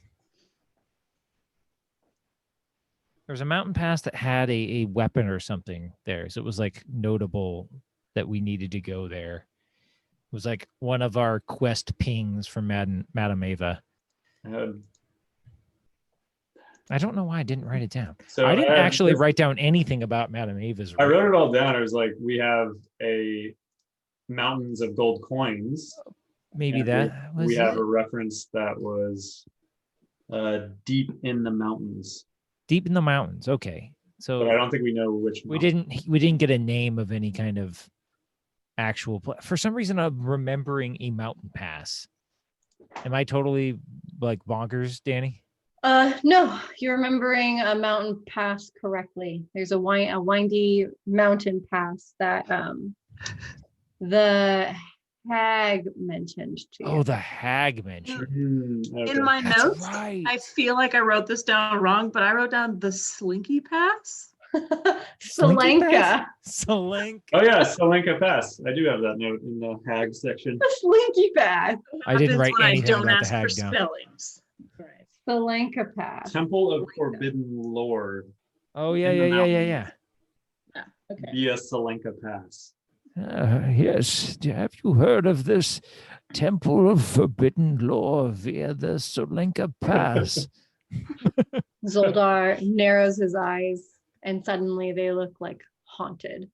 There was a mountain pass that had a weapon or something there. So it was like notable that we needed to go there. It was like one of our quest pings from Madame Ava. I don't know why I didn't write it down. So I didn't actually write down anything about Madame Ava's. I wrote it all down. It was like, we have a mountains of gold coins. Maybe and that was we have it? a reference that was deep in the mountains, Deep in the mountains. Okay. So but I don't think we know which mountain. we didn't get a name of any kind of actual for some reason I'm remembering a mountain pass. Am I totally like bonkers, Danny? No, you're remembering a mountain pass correctly. There's a windy mountain pass that the hag mentioned to you. Oh, the hag mentioned. Okay. In my That's notes, right. I feel like I wrote this down wrong, but I wrote down the Slinky Pass. Solenka. Solenka. Oh yeah, Solenka Pass. I do have that note in the hag section. The Slinky Pass. I didn't write When anything I don't about the ask for hag down. spellings. Right. Solenka Pass. Temple of Forbidden Lord Oh yeah, in the yeah. Yeah. Okay. via Solenka Pass. Yes, have you heard of this Temple of Forbidden Lore via the Solenka Pass? Zoldar narrows his eyes and suddenly they look like haunted.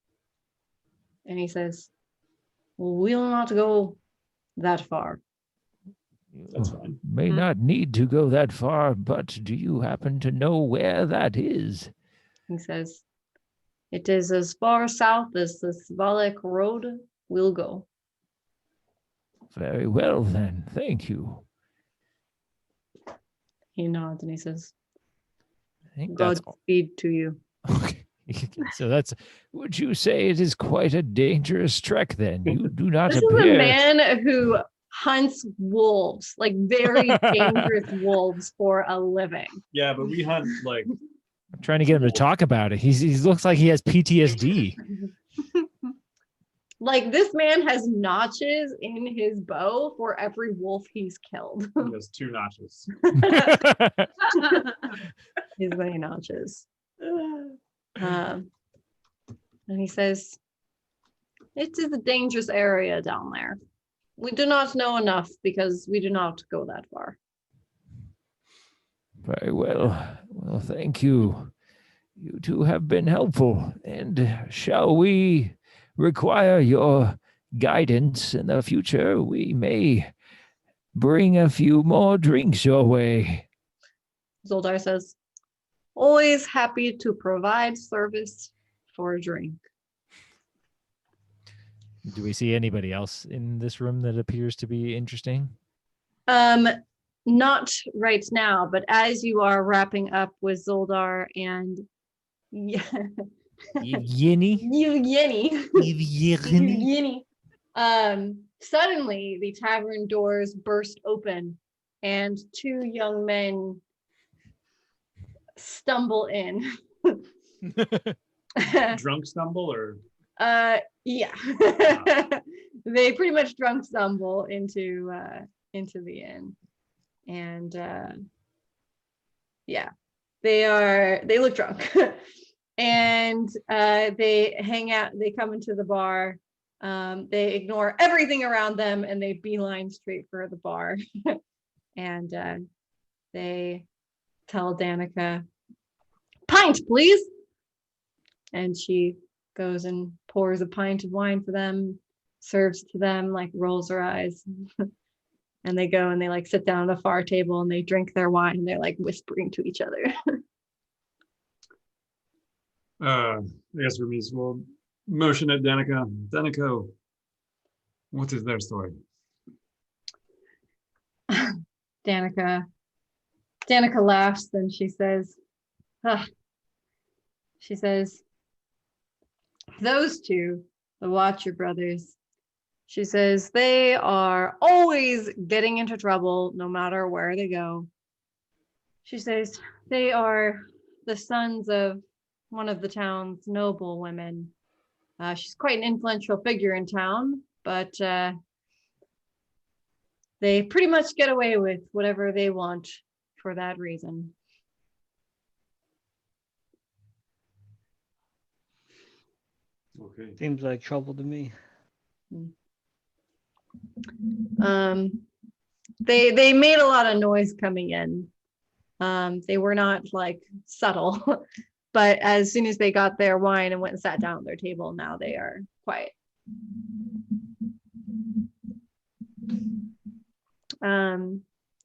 And he says, we'll not go that far. That's fine. May not need to go that far, but do you happen to know where that is? He says, it is as far south as the Svalek Road will go. Very well then, thank you. He nods and he says, I think that's all. Godspeed to you. Okay. So that's, would you say it is quite a dangerous trek then? You do not This is a appear. man who hunts wolves, like very dangerous wolves for a living. Yeah, but we hunt like I'm trying to get him to talk about it. He looks like he has PTSD. Like this man has notches in his bow for every wolf he's killed. he has 2 notches. His many notches. And he says, it is a dangerous area down there. We do not know enough because we do not go that far. Very well. Well, thank you. You two have been helpful. And shall we require your guidance in the future? We may bring a few more drinks your way. Zoldar says, always happy to provide service for a drink. Do we see anybody else in this room that appears to be interesting? Not right now, but as you are wrapping up with Zoldar and Yinny? Yevgeny. Suddenly the tavern doors burst open and 2 young men stumble in. Drunk stumble or Yeah. They pretty much drunk stumble into the inn. And yeah, they look drunk. And they hang out, they come into the bar. They ignore everything around them and they beeline straight for the bar. And they tell Danica, pint, please. And she goes and pours a pint of wine for them, serves to them, like rolls her eyes. And they go and they like sit down at a far table and they drink their wine and they're like whispering to each other. I guess Remise will motion at Danica. Danica, what is their story? Danica laughs and she says, those 2, the Watcher brothers, she says, they are always getting into trouble no matter where they go. She says, they are the sons of one of the town's noble women. She's quite an influential figure in town, but they pretty much get away with whatever they want for that reason. Okay. Seems like trouble to me. They made a lot of noise coming in. They were not like subtle, but as soon as they got their wine and went and sat down at their table, now they are quiet.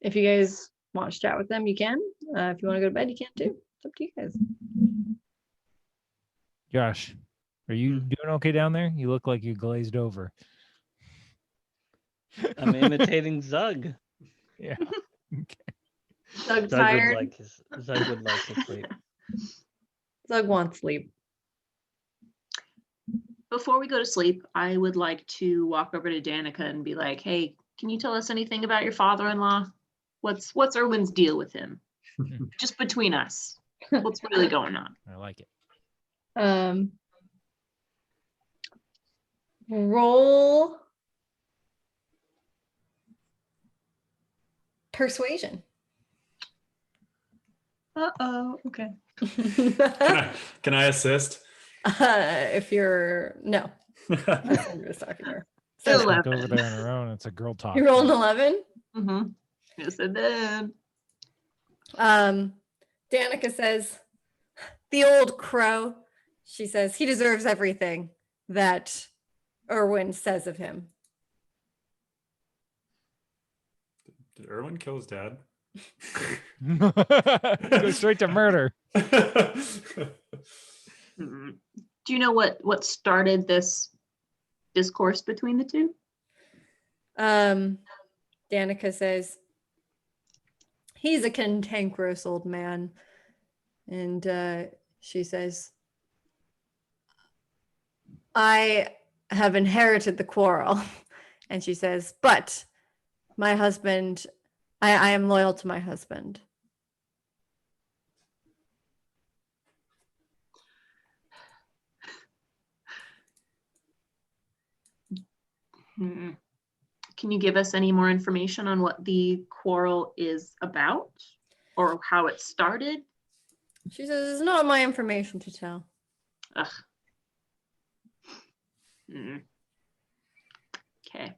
If you guys want to chat with them, you can. If you want to go to bed, you can too. It's up to you guys. Josh, are you doing okay down there? You look like you glazed over. I'm imitating Zug. Yeah. Zug tired. Zug would like his sleep. Zug wants sleep. Before we go to sleep, I would like to walk over to Danica and be like, hey, can you tell us anything about your father-in-law? What's Erwin's deal with him? Just between us. What's really going on? I like it. Roll persuasion. Uh-oh, okay. Can I assist? If you're no. I'm just talking to her. She's So like over there on her own. It's a girl talk. you rolled an 11. Mm-hmm. Yes, I did. Danica says, the old crow. She says he deserves everything that Erwin says of him. Did Erwin kill his dad? Go straight to murder. Mm-hmm. Do you know what started this discourse between the two? Danica says He's a cantankerous old man. And she says, I have inherited the quarrel. And she says, but my husband, I am loyal to my husband. Can you give us any more information on what the quarrel is about or how it started? She says, it's not my information to tell. Ugh. Okay.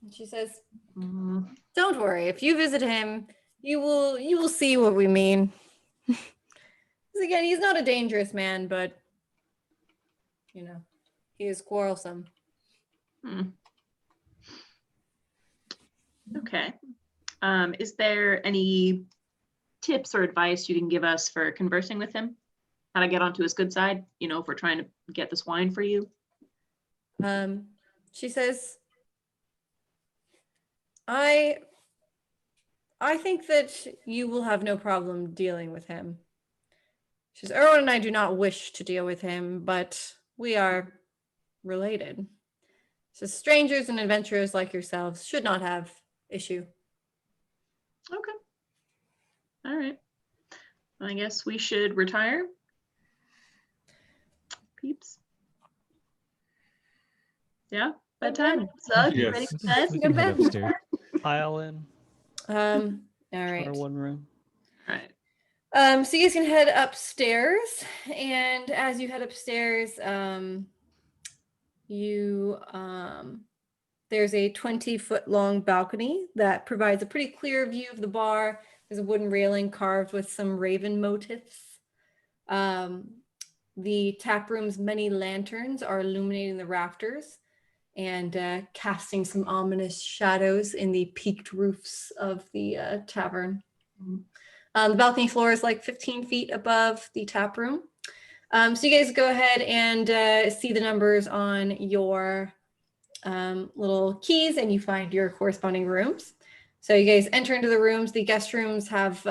And she says, Mm, don't worry. If you visit him, you will see what we mean. 'Cause again, he's not a dangerous man, but you know, he is quarrelsome. Okay. Is there any tips or advice you can give us for conversing with him? How to get onto his good side? You know, if we're trying to get this wine for you. She says, I think that you will have no problem dealing with him. She says, Erwin and I do not wish to deal with him, but we are related. So strangers and adventurers like yourselves should not have issue. Okay. All right. I guess we should retire. Peeps. Yeah, bedtime. Zug, you ready for bed? We can head upstairs. Pile in. All right. Our one room. All right. So you guys can head upstairs, and as you head upstairs, there's a 20-foot long balcony that provides a pretty clear view of the bar. There's a wooden railing carved with some raven motifs. The tap room's many lanterns are illuminating the rafters and casting some ominous shadows in the peaked roofs of the tavern. The balcony floor is like 15 feet above the tap room. So you guys go ahead and see the numbers on your little keys, and you find your corresponding rooms. So you guys enter into the rooms. The guest rooms have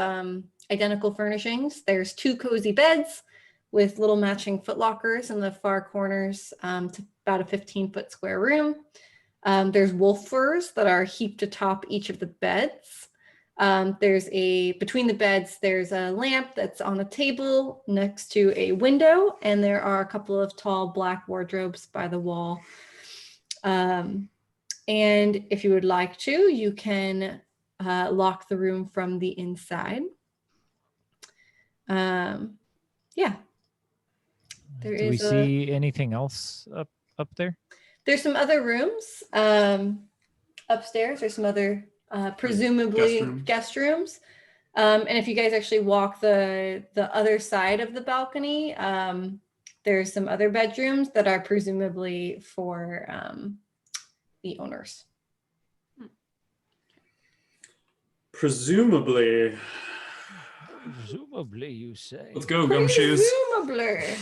identical furnishings. There's 2 cozy beds with little matching footlockers in the far corners to about a 15-foot square room. There's wolf furs that are heaped atop each of the beds. Between the beds, there's a lamp that's on a table next to a window, and there are a couple of tall black wardrobes by the wall. And if you would like to, you can lock the room from the inside. Yeah. Do we see anything else up there? There's some other rooms upstairs. There's some other presumably guest rooms. And if you guys actually walk the other side of the balcony, there's some other bedrooms that are presumably for the owners. Presumably. Presumably, you say. Let's go, gumshoes. Presumably.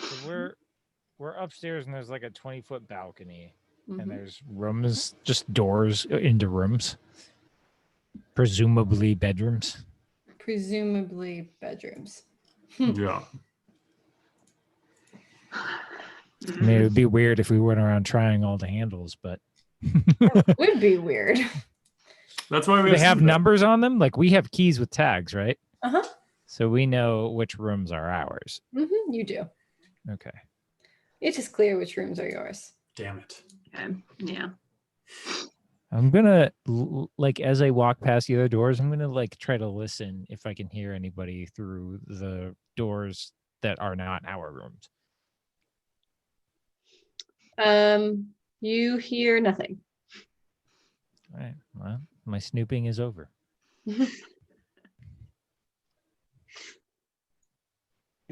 So we're upstairs, and there's like a 20-foot balcony, Mhm. and there's rooms, just doors into rooms. Presumably bedrooms. Presumably bedrooms. Yeah. I mean, it would be weird if we went around trying all the handles, but Would be weird. That's why we they have that. numbers on them. Like we have keys with tags, right? Uh-huh. So we know which rooms are ours. You do. Okay. It is clear which rooms are yours. Damn it. Okay. Yeah. I'm gonna like as I walk past the other doors, I'm gonna like try to listen if I can hear anybody through the doors that are not our rooms. You hear nothing. All right. Well, my snooping is over.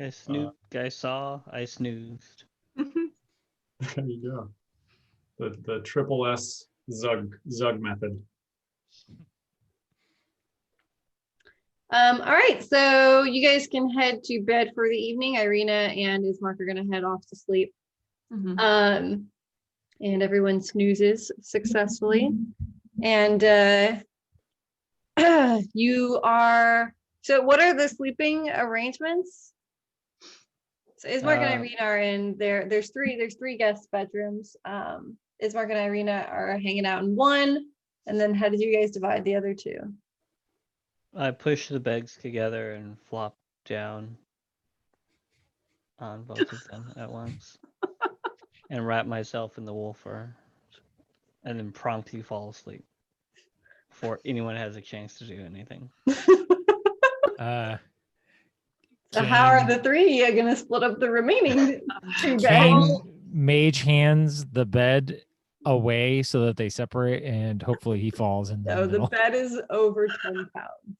I snooped, I saw, I snoozed. There you go. The triple S Zug method. All right, so you guys can head to bed for the evening. Irina and Ismark are gonna head off to sleep. Mhm. And everyone snoozes successfully. And you are. So, what are the sleeping arrangements? So, Ismark and Irina are in there. There's three guest bedrooms. Ismark and Irina are hanging out in one. And then, how did you guys divide the other two? I push the beds together and flop down on both of them at once, and wrap myself in the wool fur, and then promptly fall asleep before anyone has a chance to do anything. So, how are the three going to split up the remaining two beds? Kane mage hands the bed away so that they separate, and hopefully he falls in the No, the middle. bed is over 10 pounds.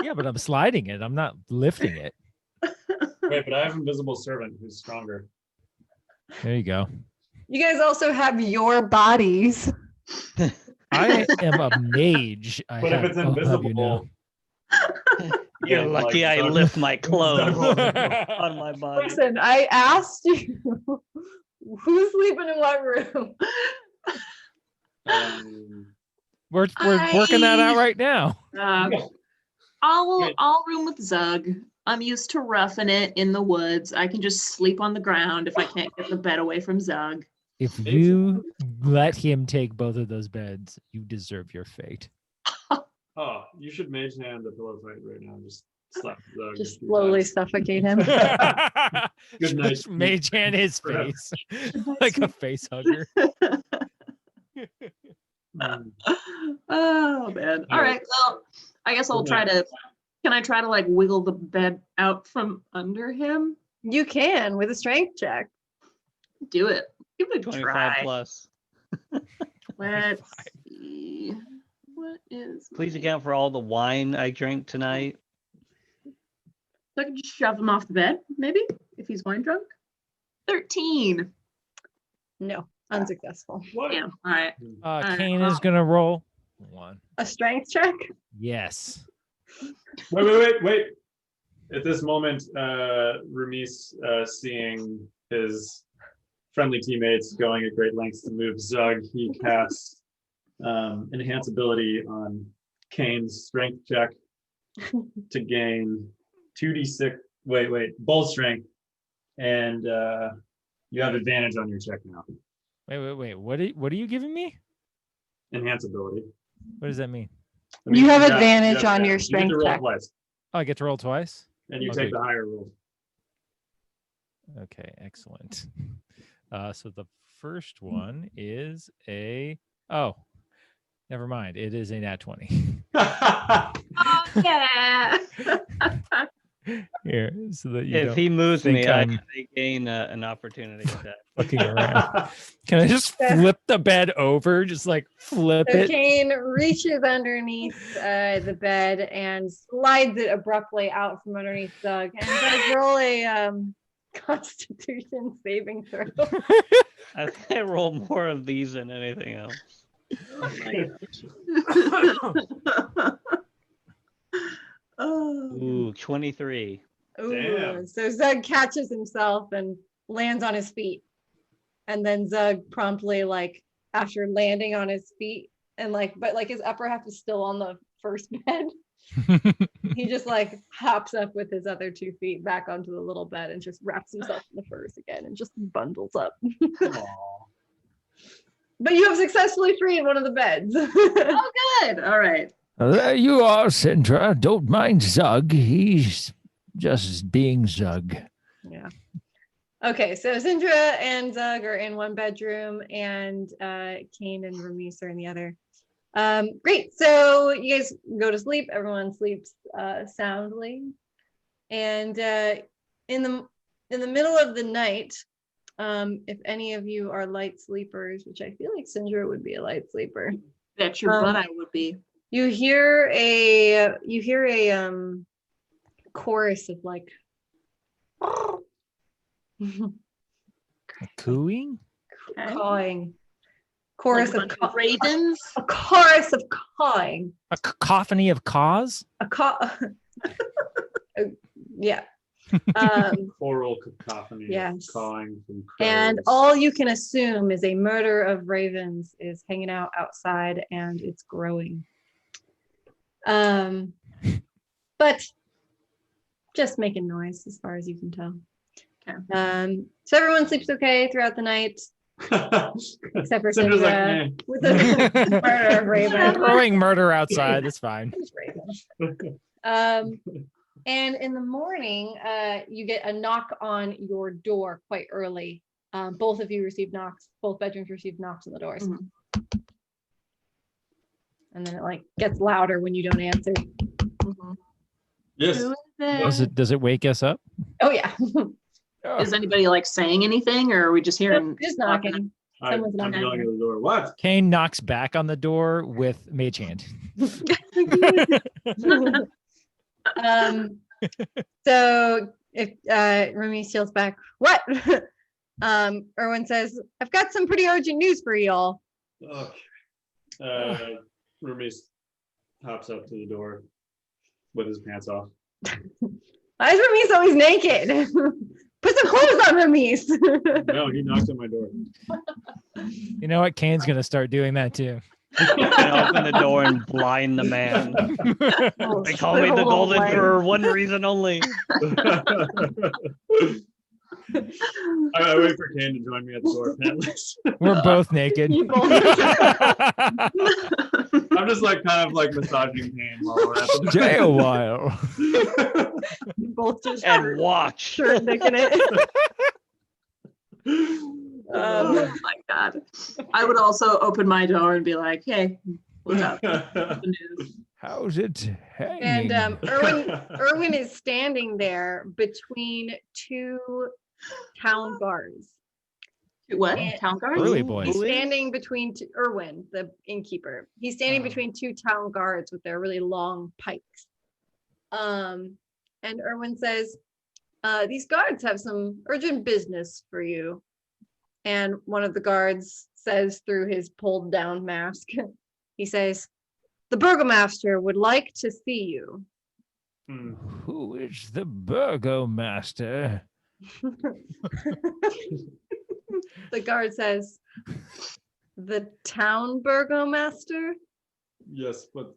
Yeah, but I'm sliding it. I'm not lifting it. Wait, but I have invisible servant who's stronger. There you go. You guys also have your bodies. I am a mage. But if it's invisible, You're yeah, lucky like, I Doug- lift my clothes Doug- on my body. Listen, I asked you who's sleeping in what room. We're working that out right now. I'll room with Zug. I'm used to roughing it in the woods. I can just sleep on the ground if I can't get the bed away from Zug. If you let him take both of those beds, you deserve your fate. Oh, you should mage hand the pillow fight right now. Just slap Doug. Just slowly suffocate him. Good night. Just mage hand his Forever. face like a face hugger. Oh man. All right. Well, I guess I'll try to. Can I try to like wiggle the bed out from under him? You can with a strength check. Do it. Give it a 25 try. plus. Let's see. What is? Please account for all the wine I drank tonight. So I can just shove him off the bed, maybe, if he's wine drunk. 13. No, unsuccessful. What? Damn. All right. Kane is gonna roll one. A strength check? Yes. Wait. At this moment, Ramis, seeing his friendly teammates going at great lengths to move Zug, he casts enhance ability on Kane's strength check to gain 2d6. Wait, bold strength, and you have advantage on your check now. Wait. What are you giving me? Enhance ability. What does that mean? I mean, You have got- advantage have on your advantage. You get to strength roll check. twice, Oh, I get to roll twice? and you Okay. take the higher roll. Okay, excellent. So the first one is never mind. It is a nat 20. Oh, yeah. Here, so that you If don't he moves think me, I I'm- gain an opportunity attack. fucking around. Can I just flip the bed over? Just like flip So it. Kane reaches underneath the bed and slides it abruptly out from underneath Doug and does roll a Constitution saving throw. I think I roll more of these than anything else. Oh. Ooh, 23. Ooh, Damn. so Zug catches himself and lands on his feet. And then Zug promptly, like, after landing on his feet and but his upper half is still on the first bed. He just like hops up with his other 2 feet back onto the little bed and just wraps himself in the furs again and just bundles up. Aw. But you have successfully freed one of the beds. Oh, good. All right. There you are, Sindra. Don't mind Zug. He's just being Zug. Yeah. Okay, so Zindra and Zug are in one bedroom and Kane and Ramis are in the other. Great. So you guys go to sleep. Everyone sleeps soundly. And in the middle of the night, if any of you are light sleepers, which I feel like Sindra would be a light sleeper, Bet your butt I would be. you hear a chorus of like Cooing? Okay. cawing. Chorus Like of a bunch of ravens. a chorus of cawing. A cacophony of caws? A caw. Yeah. Choral cacophony. Yes. Of cawing from And crows. all you can assume is a murder of ravens is hanging out outside and it's growing. But just making noise as far as you can tell. Okay. So everyone sleeps okay throughout the night, except for Cinder's like, Sindra "Meh." with the murder of ravens. Throwing murder outside. That's fine. Just ravens. And in the morning, you get a knock on your door quite early. Both of you receive knocks. Both bedrooms receive knocks on the doors. Mhm. And then it like gets louder when you don't answer. Mhm. Yes. Who is it? Does it wake us up? Oh yeah, Oh, Is anybody like saying anything, or are we just hearing? just knocking. Someone's I'm knocking. yelling at the door. What? Kane knocks back on the door with Mage Hand. So if Remy steals back, what? Erwin says, I've got some pretty urgent news for y'all. Okay. Roomies hops up to the door with his pants off. Why is Remy always naked? Put some clothes on, Remy. No, he knocks on my door. You know what? Kane's gonna start doing that too. I open the door and blind the man. They call me the Golden for one reason only. I wait for Kane to join me at the door pantless. We're both naked. You both. I'm just like kind of like massaging Kane while we're at the Stay a while. You both just And watch. shirt nicking it. Oh my God. I would also open my door and be like, hey, what's up? What's the news? How's it hanging? And Erwin is standing there between two town guards. What? And- Town guards? Early Who- boys. He's who is? standing between Erwin, the innkeeper. He's standing Oh. between two town guards with their really long pikes. And Erwin says, these guards have some urgent business for you. And one of the guards says through his pulled down mask, he says, the burgomaster would like to see you. Hmm. Who is the burgomaster? The guard says, the town burgomaster? Yes, but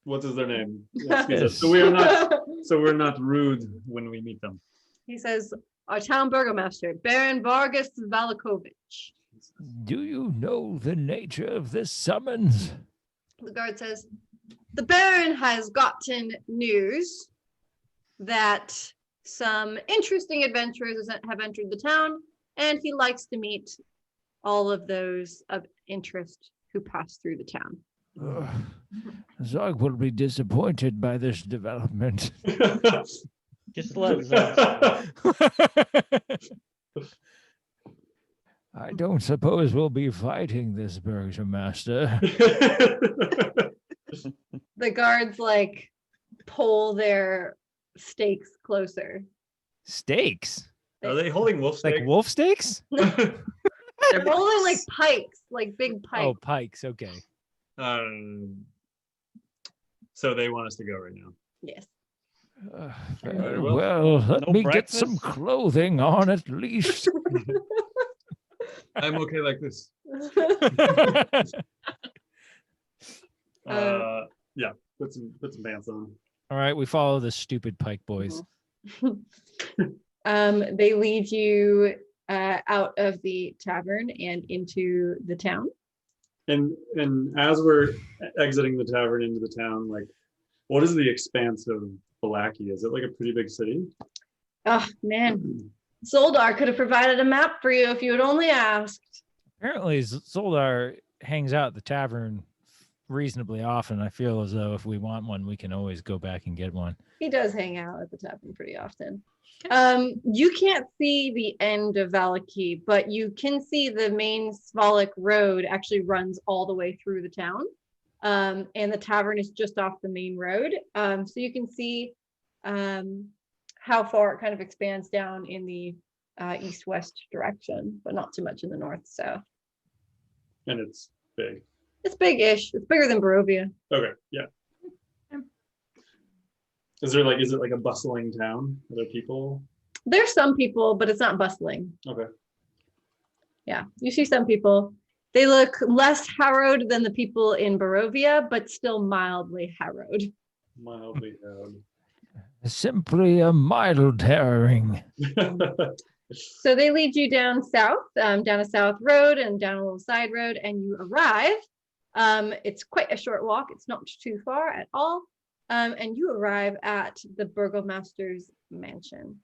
what is their name? Yes. Excuse us. So we're not rude when we meet them. He says, our town burgomaster, Baron Vargas Valakovich. Do you know the nature of this summons? The guard says, the Baron has gotten news that some interesting adventurers have entered the town, and he likes to meet all of those of interest who pass through the town. Zog will be disappointed by this development. Just let Zog. I don't suppose we'll be fighting this burgomaster. The guards like pull their stakes closer. Steaks? Are they holding wolf Like steak? wolf steaks? They're holding like pikes, like big pikes. Oh, pikes. Okay. So they want us to go right now. Yes. Very well. well, let No me get some breakfast? clothing on at least. I'm okay like this. Yeah, put some pants on. All right, we follow the stupid pike boys. They lead you out of the tavern and into the town. And as we're exiting the tavern into the town, like, what is the expanse of Balaki? Is it like a pretty big city? Oh man, Soldar could have provided a map for you if you had only asked. Apparently, Zoldar hangs out at the tavern reasonably often. I feel as though if we want one, we can always go back and get one. He does hang out at the tavern pretty often. You can't see the end of Valaki, but you can see the main Svalak road actually runs all the way through the town. And the tavern is just off the main road. So you can see how far it kind of expands down in the east-west direction, but not too much in the north-south. And it's big. It's big-ish. It's bigger than Barovia. Okay, yeah. Is it like a bustling town? Are there people? There's some people, but it's not bustling. Okay. Yeah, you see some people. They look less harrowed than the people in Barovia, but still mildly harrowed. Mildly harrowed. Simply a mild herring. So they lead you down south, down a south road and down a little side road, and you arrive. It's quite a short walk. It's not too far at all. And you arrive at the burgomaster's mansion.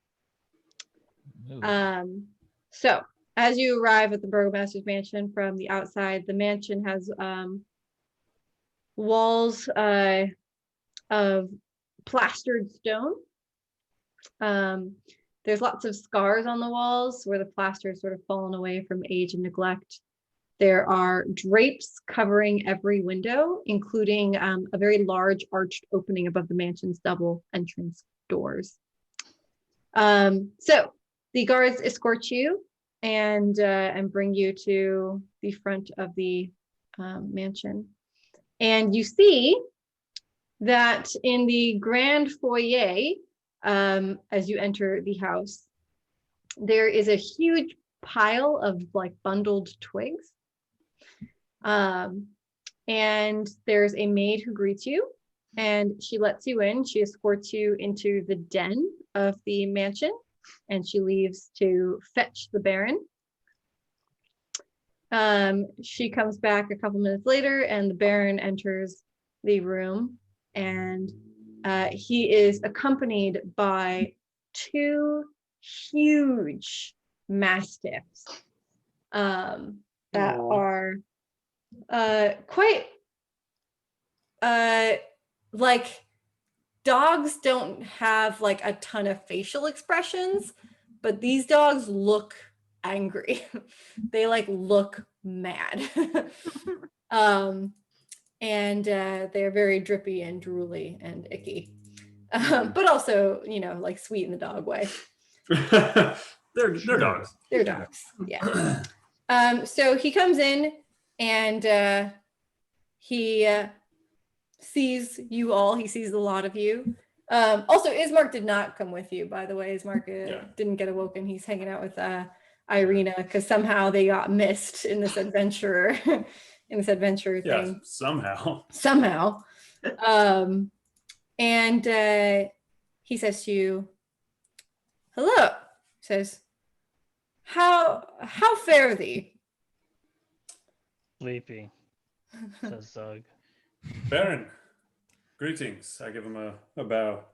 So as you arrive at the burgomaster's mansion from the outside, the mansion has walls of plastered stone. There's lots of scars on the walls where the plaster has sort of fallen away from age and neglect. There are drapes covering every window, including a very large arched opening above the mansion's double entrance doors. So the guards escort you and bring you to the front of the mansion. And you see that in the grand foyer, as you enter the house, there is a huge pile of like bundled twigs. And there's a maid who greets you and she lets you in. She escorts you into the den of the mansion and she leaves to fetch the Baron. She comes back a couple minutes later and the Baron enters the room and he is accompanied by two huge mastiffs that are quite like dogs don't have like a ton of facial expressions, but these dogs look angry. They like look mad. And they're very drippy and drooly and icky, but also, you know, like sweet in the dog way. They're dogs. They're dogs, yeah. So he comes in and he sees you all. He sees a lot of you. Also, Ismark did not come with you, by the way. Ismark didn't get awoken. He's hanging out with Irina because somehow they got missed in this adventure. In this adventure thing. Somehow. And he says to you, hello. He says, how fare thee? Sleepy, says Zug. Baron, greetings. I give him a bow.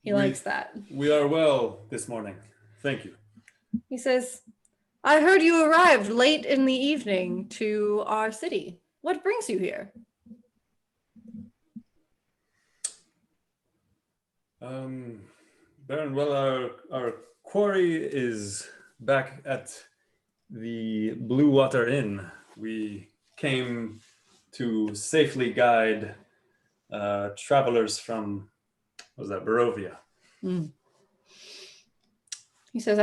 He likes that. We are well this morning. Thank you. He says, I heard you arrived late in the evening to our city. What brings you here? Baron, well, our quarry is back at the Blue Water Inn. We came to safely guide travelers from, Barovia. Mm. He says,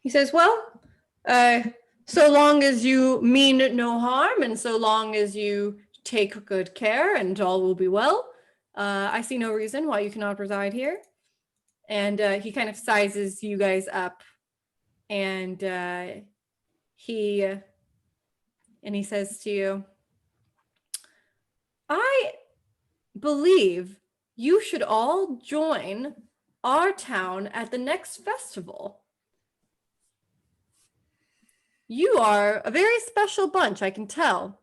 He says, well, so long as you mean no harm and so long as you take good care and all will be well, I see no reason why you cannot reside here. And he kind of sizes you guys up and he says to you, I believe you should all join our town at the next festival. You are a very special bunch, I can tell.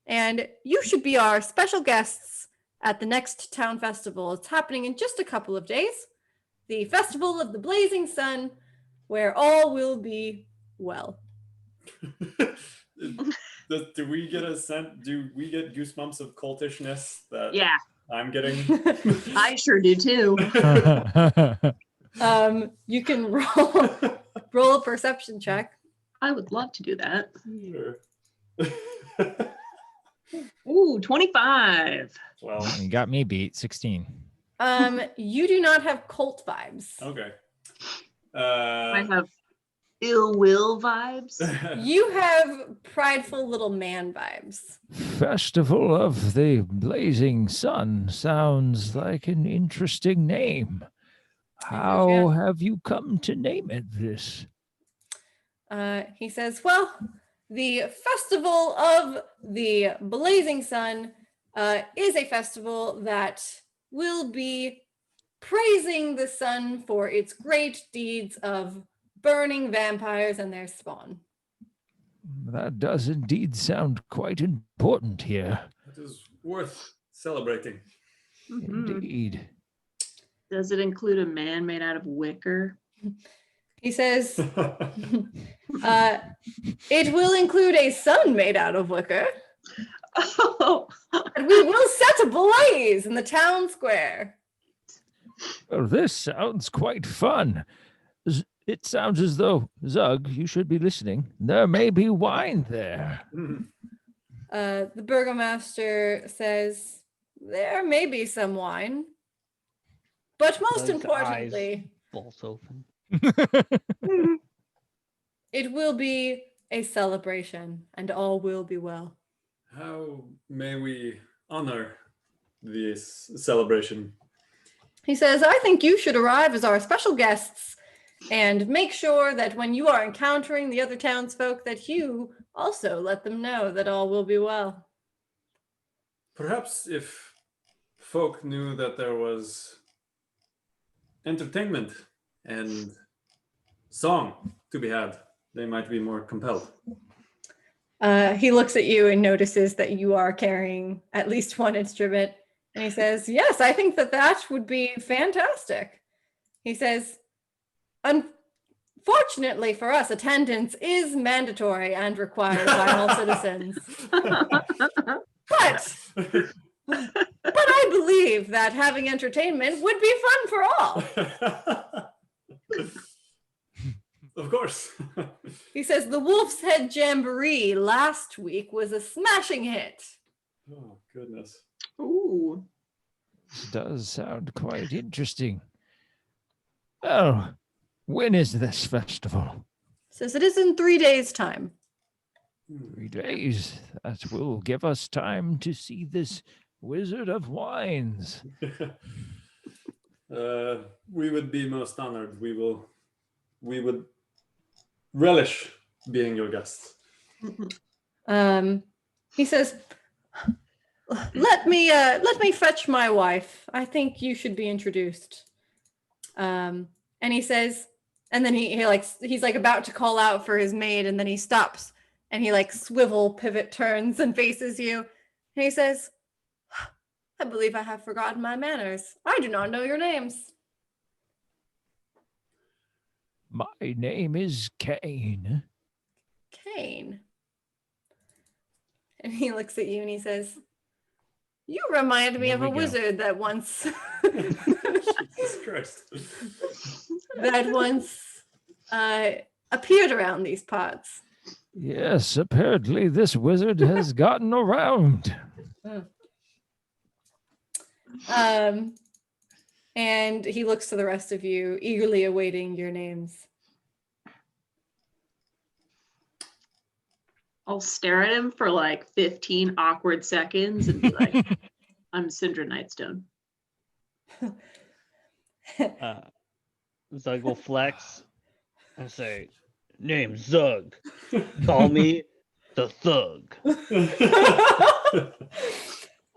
And you should be our special guests at the next town festival. It's happening in just a couple of days. The Festival of the Blazing Sun, where all will be well. Do we get a sense? Do we get goosebumps of cultishness that Yeah, I'm getting? I sure do too. You can roll a perception check. I would love to do that. Sure. Ooh, 25. Well, You got me beat, 16. You do not have cult vibes. okay. I have ill will vibes. You have prideful little man vibes. Festival of the Blazing Sun sounds like an interesting name. How have you come to name it this? He says, well, the Festival of the Blazing Sun is a festival that will be praising the sun for its great deeds of burning vampires and their spawn. That does indeed sound quite important here. It is worth celebrating. Mhm. Indeed. Does it include a man made out of wicker? He says, it will include a sun made out of wicker, Oh, and we will set a blaze in the town square. Well, this sounds quite fun. It sounds as though, Zug, you should be listening. There may be wine there. The burgomaster says, there may be some wine, but most Zug's eyes importantly, bolts open. it will be a celebration and all will be well. How may we honor this celebration? He says, I think you should arrive as our special guests and make sure that when you are encountering the other townsfolk that you also let them know that all will be well. Perhaps if folk knew that there was entertainment and song to be had, they might be more compelled. He looks at you and notices that you are carrying at least one instrument. And he says, yes, I think that that would be fantastic. He says, unfortunately for us, attendance is mandatory and required by all citizens. But I believe that having entertainment would be fun for all. Of course. He says the Wolf's Head Jamboree last week was a smashing hit. Oh, goodness. ooh. This does sound quite interesting. Oh, when is this festival? Says it is in 3 days' time. 3 days. That will give us time to see this Wizard of Wines. We would be most honored. We would relish being your guests. He says, let me fetch my wife. I think you should be introduced. And he says, and then he's like about to call out for his maid, and then he stops and he like swivel pivot turns and faces you. And he says, I believe I have forgotten my manners. I do not know your names. My name is Kane. Kane. And he looks at you and he says, you remind me Here of we a go. wizard that once Jesus Christ. appeared around these parts. Yes, apparently this wizard has gotten around. And he looks to the rest of you, eagerly awaiting your names. I'll stare at him for like 15 awkward seconds and be like, I'm Syndra Nightstone. Zug will flex and say, name Zug. Call me the Thug.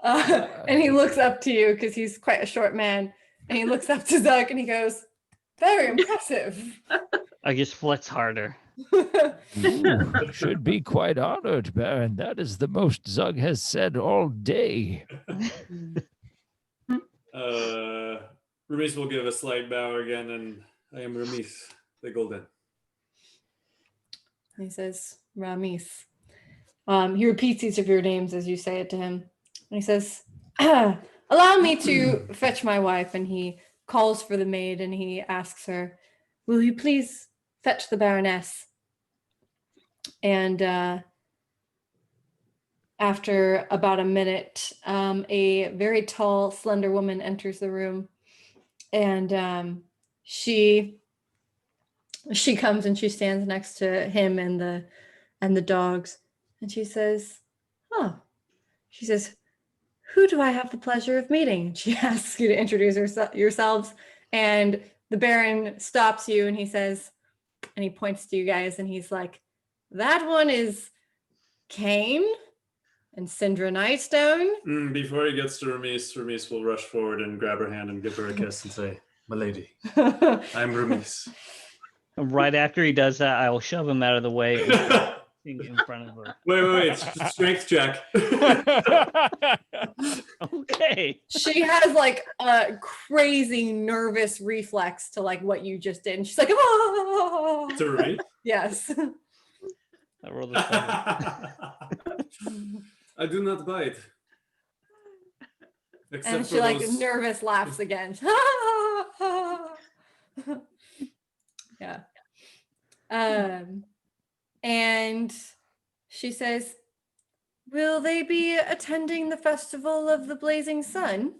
And he looks up to you because he's quite a short man. And he looks up to Zug and he goes, very impressive. I just flex harder. Ooh, should be quite honored, Baron. That is the most Zug has said all day. Ramis will give a slight bow again, and I am Ramis the Golden. He says, Ramis. He repeats each of your names as you say it to him. And he says, allow me to fetch my wife. And he calls for the maid and he asks her, will you please fetch the Baroness? And after about a minute, a very tall, slender woman enters the room. And she she comes and she stands next to him and the dogs, and she says, "Oh," she says, "Who do I have the pleasure of meeting?" She asks you to introduce yourselves, and the Baron stops you and he says, and he points to you guys and he's like, "That one is Kane and Syndra Nightstone." Before he gets to Remise will rush forward and grab her hand and give her a kiss and say, "My lady, I'm Remise." Right after he does that, I'll shove him out of the way and in front of her. Wait. Strength check. Okay. She has like a crazy nervous reflex to like what you just did. And she's like, "Oh." To Remise? Yes. I rolled a 7. I do not bite. Except And for she like those... nervous laughs again. Yeah. And she says, "Will they be attending the festival of the blazing sun?"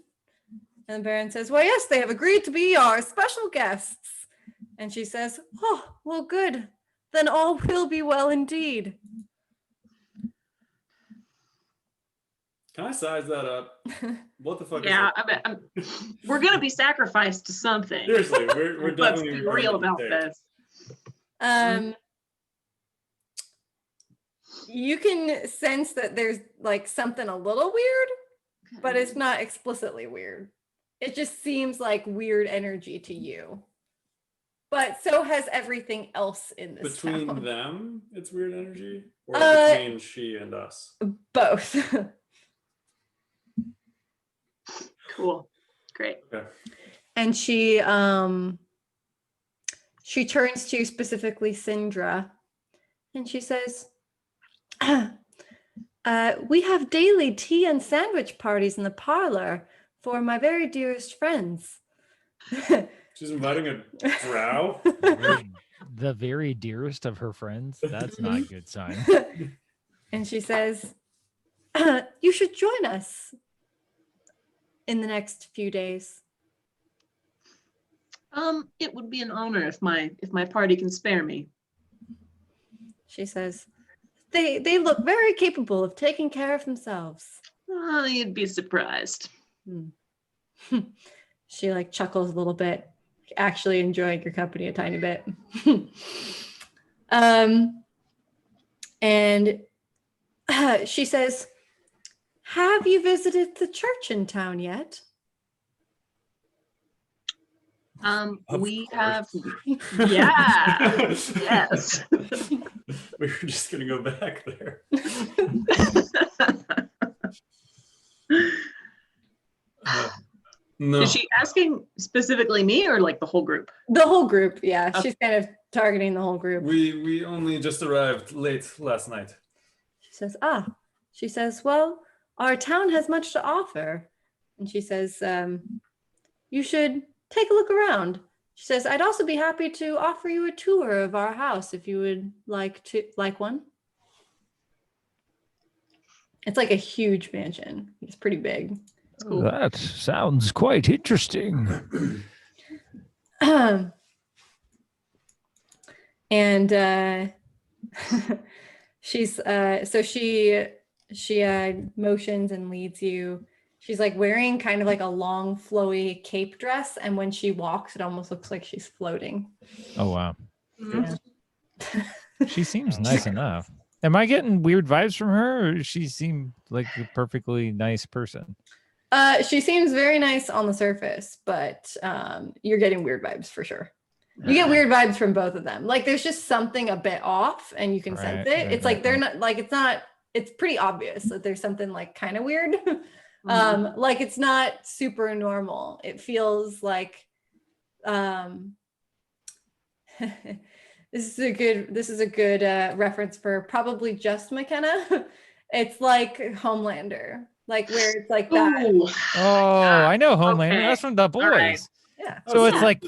And the Baron says, "Well, yes, they have agreed to be our special guests." And she says, "Oh, well, good. Then all will be well indeed." Can I size that up? What the fuck Yeah, is that? we're gonna be sacrificed to something. Seriously, we're Let's definitely be real about there. this. You can sense that there's like something a little weird, but it's not explicitly weird. It just seems like weird energy to you. But so has everything else in this Between town. them, it's weird energy? Or between she and us? Both. Cool. Great. Okay. And she turns to specifically Syndra and she says, "We have daily tea and sandwich parties in the parlor for my very dearest friends." She's inviting a drow? The very dearest of her friends. That's not a good sign. And she says, "You should join us in the next few days." It would be an honor if my party can spare me. She says, they look very capable of taking care of themselves." You'd be surprised. She like chuckles a little bit, actually enjoying your company a tiny bit. And she says, "Have you visited the church in town yet?" We course. have, yeah, yes. We were just gonna go back there. No. Is she asking specifically me or like the whole group? The whole group, yeah. Okay. She's kind of targeting the whole group. We only just arrived late last night. She says, "Well, our town has much to offer." And she says, "You should take a look around." She says, "I'd also be happy to offer you a tour of our house if you would like one." It's like a huge mansion. It's pretty big. Cool. That sounds quite interesting. And she's so she motions and leads you. She's like wearing kind of like a long flowy cape dress, and when she walks it almost looks like she's floating. Oh wow. Mhm. She seems nice enough. Am I getting weird vibes from her, or does she seem like a perfectly nice person? She seems very nice on the surface, but you're getting weird vibes for sure. You get weird vibes from both of them. Like there's just something a bit off and you can sense it. It's like they're not like it's pretty obvious that there's something like kind of weird. Like it's not super normal. It feels like this is a good reference for probably just McKenna. It's like Homelander. Like where it's like that. Ooh. Oh, I know Homelander. Okay. That's from The Boys. right. Yeah. So it's yeah. like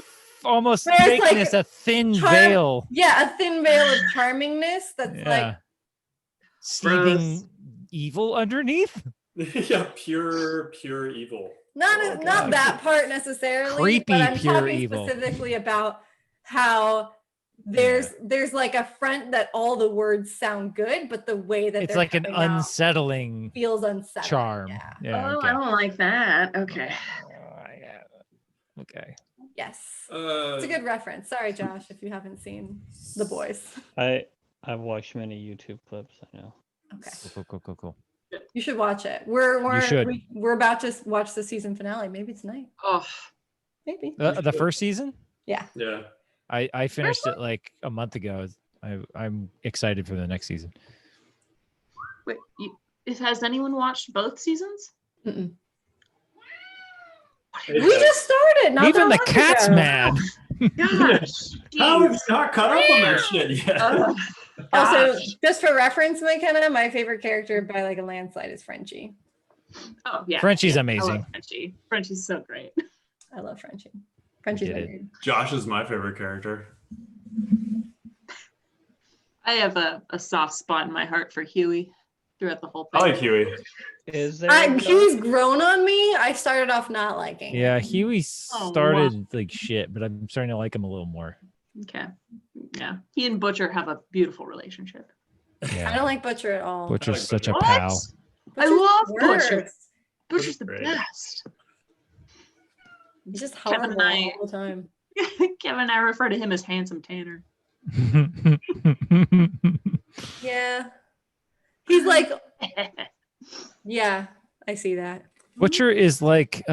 almost Whereas, making like, this a thin charm- veil. Yeah, a thin veil of charmingness that's like Steaming evil underneath. Yeah, pure evil. not God. that part necessarily. Creepy but I'm pure talking evil. specifically about how there's like a front that all the words sound good, but the way that It's they're like an coming out unsettling feels unsettling. charm. Yeah. Yeah. Oh, Okay. I don't like that. Okay. Yeah. Okay. Yes. It's a good reference. Sorry, Josh, if you haven't seen The Boys. I've watched many YouTube clips. I know. Okay. Cool. You should watch it. You should. We're about to watch the season finale. Maybe tonight. Oh, Maybe. The first season? Yeah. Yeah. I finished it like a month ago. I'm excited for the next season. wait. Has anyone watched both seasons? Mm-mm. Hey, We just started. Not Even the that long cat's ago. mad. Gosh. How have you Jeez. not caught up on that shit yet? Ugh, Also, gosh. just for reference, McKenna, my favorite character by like a landslide is Frenchie. Oh yeah. Frenchie's I amazing. love Frenchie. Frenchie's so great. I love Frenchie. Frenchie's Get my it. dude. Josh is my favorite character. I have a soft spot in my heart for Huey throughout the whole I thing. like Huey. Is there? Huey's grown on me. I started off not liking Yeah, him. Huey Oh, started like shit, but I'm starting to like him a little more. Okay. Yeah. He and Butcher have a beautiful relationship. I Yeah. don't like Butcher at all. Butcher's like such a What? pal. I Butcher's love the Butcher. worst. Butcher's the Great. best. He's just Kevin horrible and I- all the time. Kevin and I refer to him as Handsome Tanner. Yeah. He's like, yeah, I see that. Butcher is like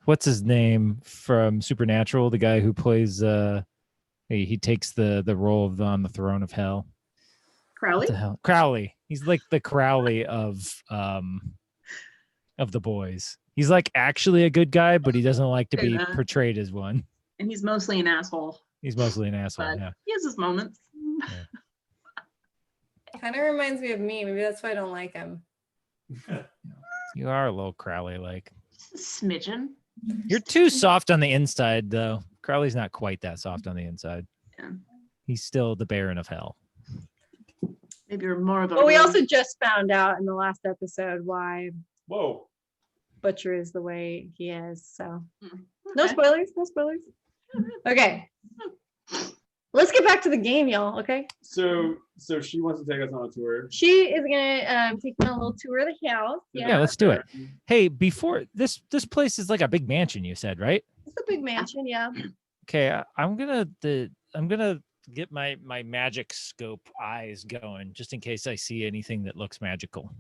what's his name from Supernatural, the guy who plays he takes the role of on the throne of hell. Crowley? What the hell? Crowley. He's like the Crowley of the boys. He's like actually a good guy, but he doesn't like to be Yeah. portrayed as one. And he's mostly an asshole, He's mostly an asshole. but Yeah. he has his moments. Kind of reminds me of me. Maybe that's why I don't like him. You are a little Crowley like. Just a smidgen. You're too soft on the inside, though. Crowley's not quite that soft on the inside. Yeah. He's still the Baron of Hell. Maybe you're more of a. But we really- also just found out in the last episode why Whoa. Butcher is the way he is. So Mm, no okay. spoilers. No spoilers. Okay. Let's get back to the game, y'all. Okay. So she wants to take us on a tour. She is gonna take me on a little tour of the house. Yeah, let's do it. Hey, before this place is like a big mansion, you said, right? It's a big mansion. Yeah. Okay, I'm gonna get my magic scope eyes going just in case I see anything that looks magical.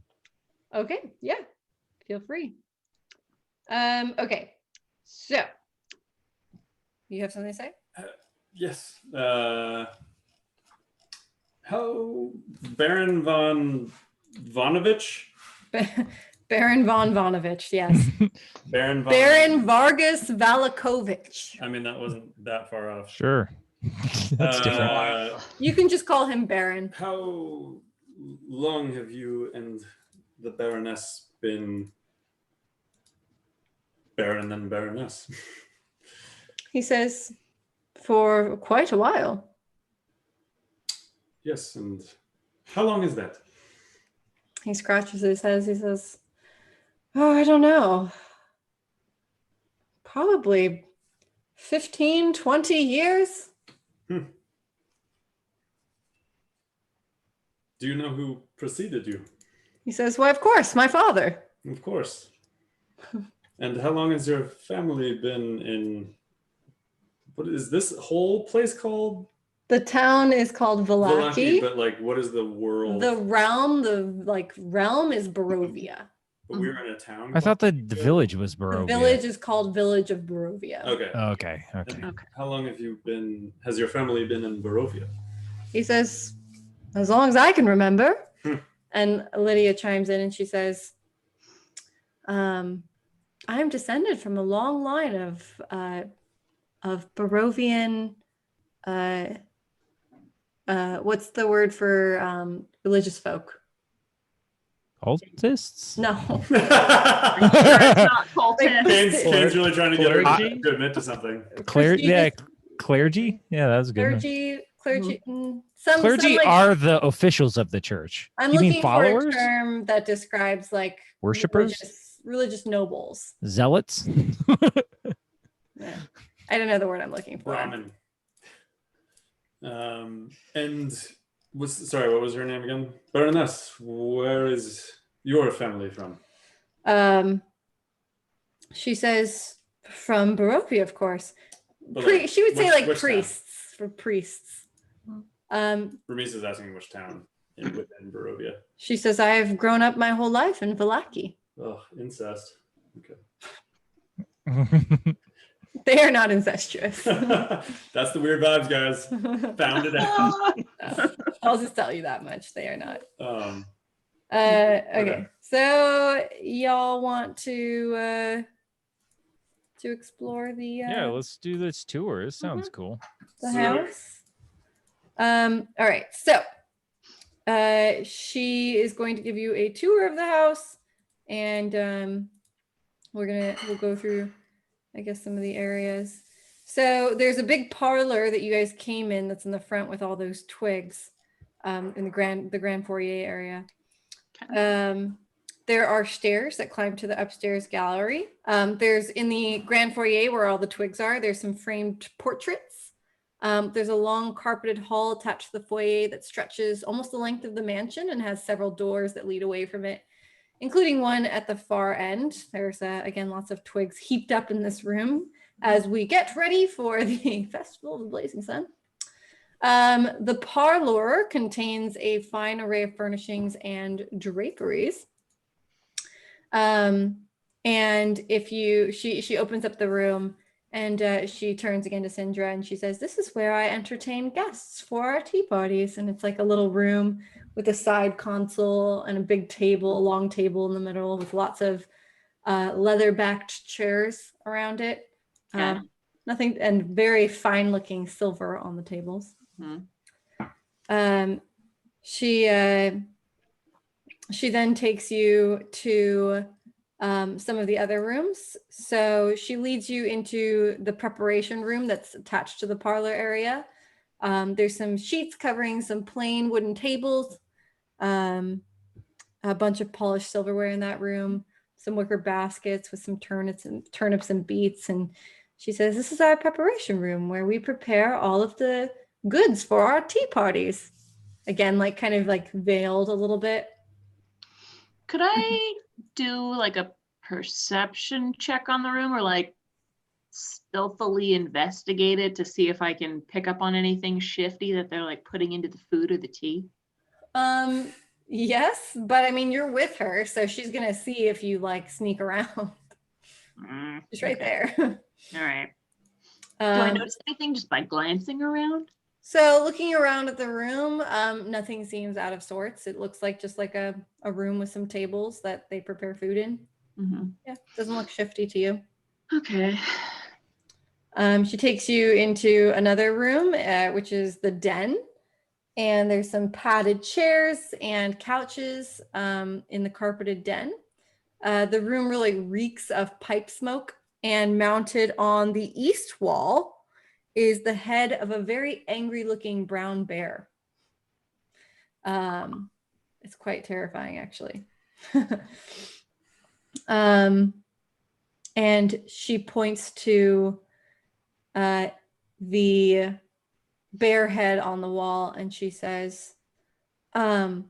Okay. Yeah. Feel free. Okay. So you have something to say? Yes. How Baron von Vonovich? Baron von Vonovich. Yes. Baron von. Baron Vargas Valakovich. I mean, that wasn't that far off. Sure, that's different. You can just call him Baron. How long have you and the Baroness been Baron and Baroness? He says, for quite a while. Yes, and how long is that? He scratches his head. He says, oh, I don't know. Probably 15, 20 years. Do you know who preceded you? He says, why, of course, my father. Of course. And how long has your family been in? What is this whole place called? The town is called Vallaki. But like, what is the world? The realm is Barovia. But we were in a town. I thought the called- village was The Barovia. village is called Village of Barovia. Okay. Okay. And how long have you been? Has your family been in Barovia? He says, as long as I can remember. Hmm. And Lydia chimes in and she says, I'm descended from a long line of Barovian, what's the word for religious folk? Cultists? No. It's not cultist. Kane's really trying to get her Clergy? to admit to something. Clergy? Yeah, that was a good. One. Clergy. Clergy like, are the officials of the church. I'm you looking mean for followers? a term that describes like Worshippers? religious nobles. Zealots? Yeah. I don't know the word I'm looking for. Brahmin. And sorry, what was her name again? Baroness, where is your family from? She says from Barovia, of course. But, like, She would say which like town? priests for priests. Bernice is asking which town within Barovia. She says, I have grown up my whole life in Vallaki. Oh, incest. Okay. They are not incestuous. That's the weird vibes, guys. Found it out. I'll just tell you that much. They are not. Okay. Okay. So y'all want to explore the Yeah, let's do this tour. This sounds cool. the house. All right. So she is going to give you a tour of the house, and we'll go through, I guess, some of the areas. So there's a big parlor that you guys came in that's in the front with all those twigs, in the grand foyer area. There are stairs that climb to the upstairs gallery. There's in the grand foyer where all the twigs are, there's some framed portraits. There's a long carpeted hall attached to the foyer that stretches almost the length of the mansion and has several doors that lead away from it, including one at the far end. There's, again, lots of twigs heaped up in this room as we get ready for the Festival of the Blazing Sun. The parlor contains a fine array of furnishings and draperies. And she opens up the room, and she turns again to Sindra and she says, this is where I entertain guests for our tea parties. And it's like a little room with a side console and a big table, a long table in the middle with lots of leather-backed chairs around it. Nothing, and very fine-looking silver on the tables. She then takes you to some of the other rooms. So she leads you into the preparation room that's attached to the parlor area. There's some sheets covering some plain wooden tables, a bunch of polished silverware in that room, some wicker baskets with some turnips and beets. And she says, this is our preparation room where we prepare all of the goods for our tea parties. Again, like kind of like veiled a little bit. Could I do like a perception check on the room, or like stealthily investigate it to see if I can pick up on anything shifty that they're like putting into the food or the tea? Yes, but I mean, you're with her, so she's gonna see if you like sneak around. She's right there. All right. Do I notice anything just by glancing around? So looking around at the room, nothing seems out of sorts. It looks like just like a room with some tables that they prepare food in. Yeah, doesn't look shifty to you. Okay. She takes you into another room, which is the den. And there's some padded chairs and couches in the carpeted den. The room really reeks of pipe smoke, and mounted on the east wall is the head of a very angry looking brown bear. It's quite terrifying, actually. And she points to the bear head on the wall, and she says, the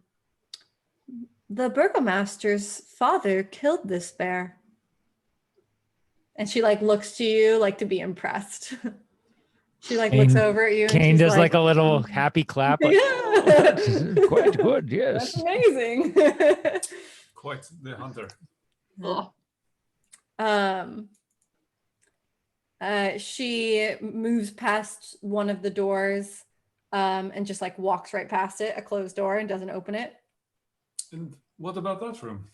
burgomaster's father killed this bear. And she like looks to you like to be impressed. She like looks over at you. Kane does like a little happy clap. Like, yeah. oh, quite good, yes. That's amazing. Quite the hunter. She moves past one of the doors and just like walks right past it, a closed door, and doesn't open it. And what about that room?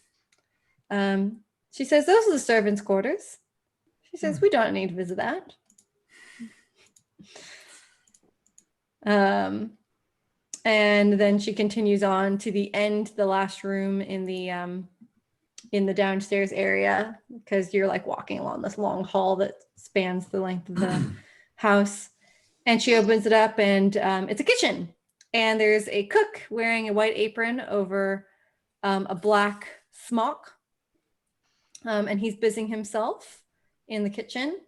She says, those are the servants' quarters. She says, we don't need to visit that. And then she continues on to the end, the last room in the downstairs area, because you're like walking along this long hall that spans the length of the house. And she opens it up, and it's a kitchen. And there's a cook wearing a white apron over a black smock. And he's busying himself in the kitchen.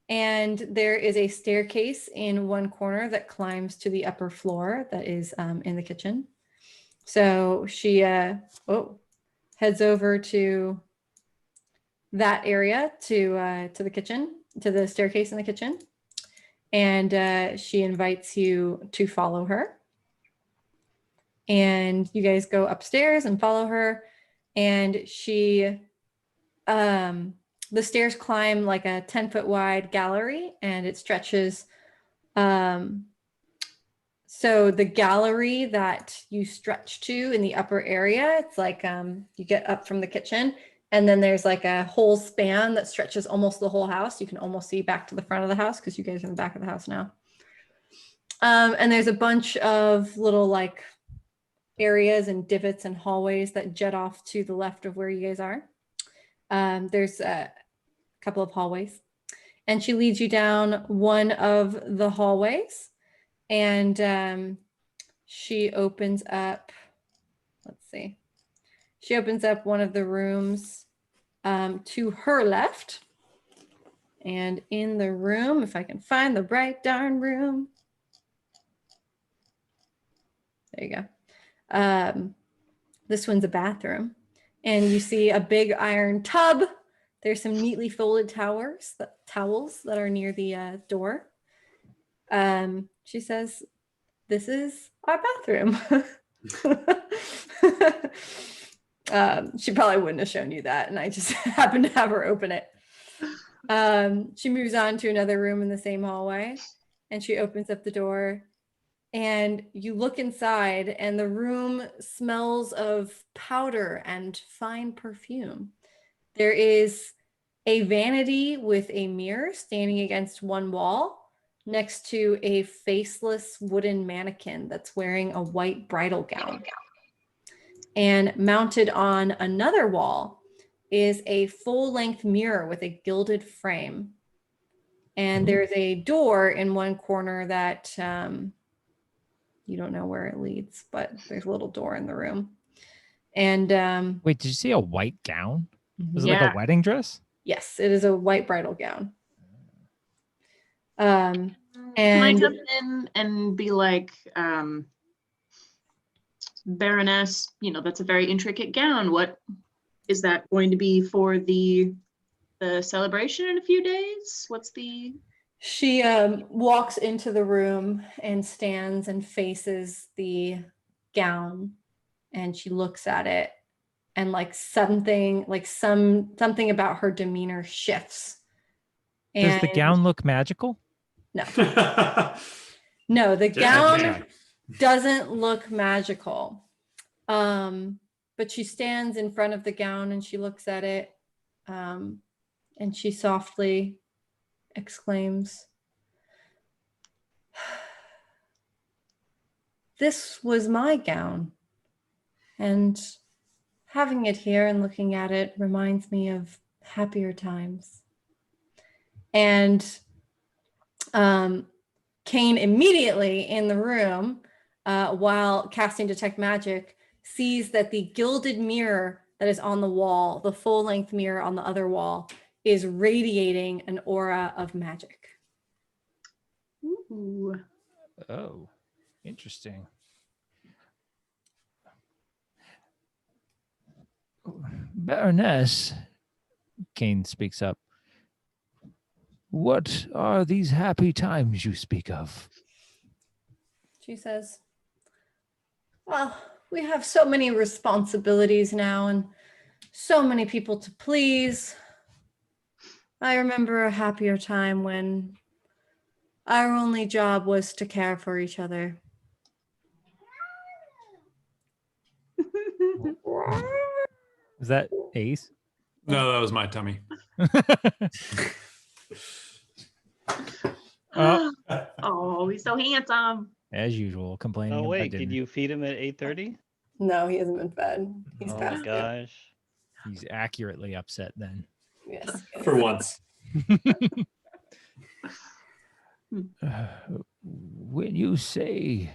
And there is a staircase in one corner that climbs to the upper floor that is in the kitchen. So she heads over to that area to the kitchen, to the staircase in the kitchen. And she invites you to follow her. And you guys go upstairs and follow her. And she, the stairs climb like a 10-foot wide gallery, and it stretches. So the gallery that you stretch to in the upper area, it's like you get up from the kitchen, and then there's like a whole span that stretches almost the whole house. You can almost see back to the front of the house because you guys are in the back of the house now. And there's a bunch of little like areas and divots and hallways that jet off to the left of where you guys are. There's a couple of hallways, and she leads you down one of the hallways, and she opens up, let's see, she opens up one of the rooms to her left. And in the room, if I can find the right darn room, there you go. This one's a bathroom, and you see a big iron tub. There's some neatly folded towels that are near the door. She says, "This is our bathroom." She probably wouldn't have shown you that, and I just happened to have her open it. She moves on to another room in the same hallway, and she opens up the door, and you look inside, and the room smells of powder and fine perfume. There is a vanity with a mirror standing against one wall next to a faceless wooden mannequin that's wearing a white bridal gown. And mounted on another wall is a full-length mirror with a gilded frame. And there's a door in one corner that you don't know where it leads, but there's a little door in the room. And Wait, did you see a white gown? Was it Yeah. like a wedding dress? yes, it is a white bridal gown. Can I And jump in and be like, Baroness, that's a very intricate gown. What is that going to be for the celebration in a few days? What's the... she walks into the room and stands and faces the gown, and she looks at it, and like something about her demeanor shifts. Does the And gown look magical? no, the gown Okay. doesn't look magical. But she stands in front of the gown and she looks at it, and she softly exclaims, "This was my gown, and having it here and looking at it reminds me of happier times." And Kane immediately in the room, while casting Detect Magic, sees that the gilded mirror that is on the wall, the full-length mirror on the other wall, is radiating an aura of magic. Ooh. Oh, interesting. Baroness, Kane speaks up. What are these happy times you speak of? She says, "Well, we have so many responsibilities now and so many people to please. I remember a happier time when our only job was to care for each other." Is that Ace? No, that was my tummy. Oh, Oh, he's so handsome. as usual, complaining. Oh about wait, did dinner. you feed him at 8:30? No, he hasn't been fed. He's Oh my past it. gosh. He's accurately upset then. Yes. For once. When you say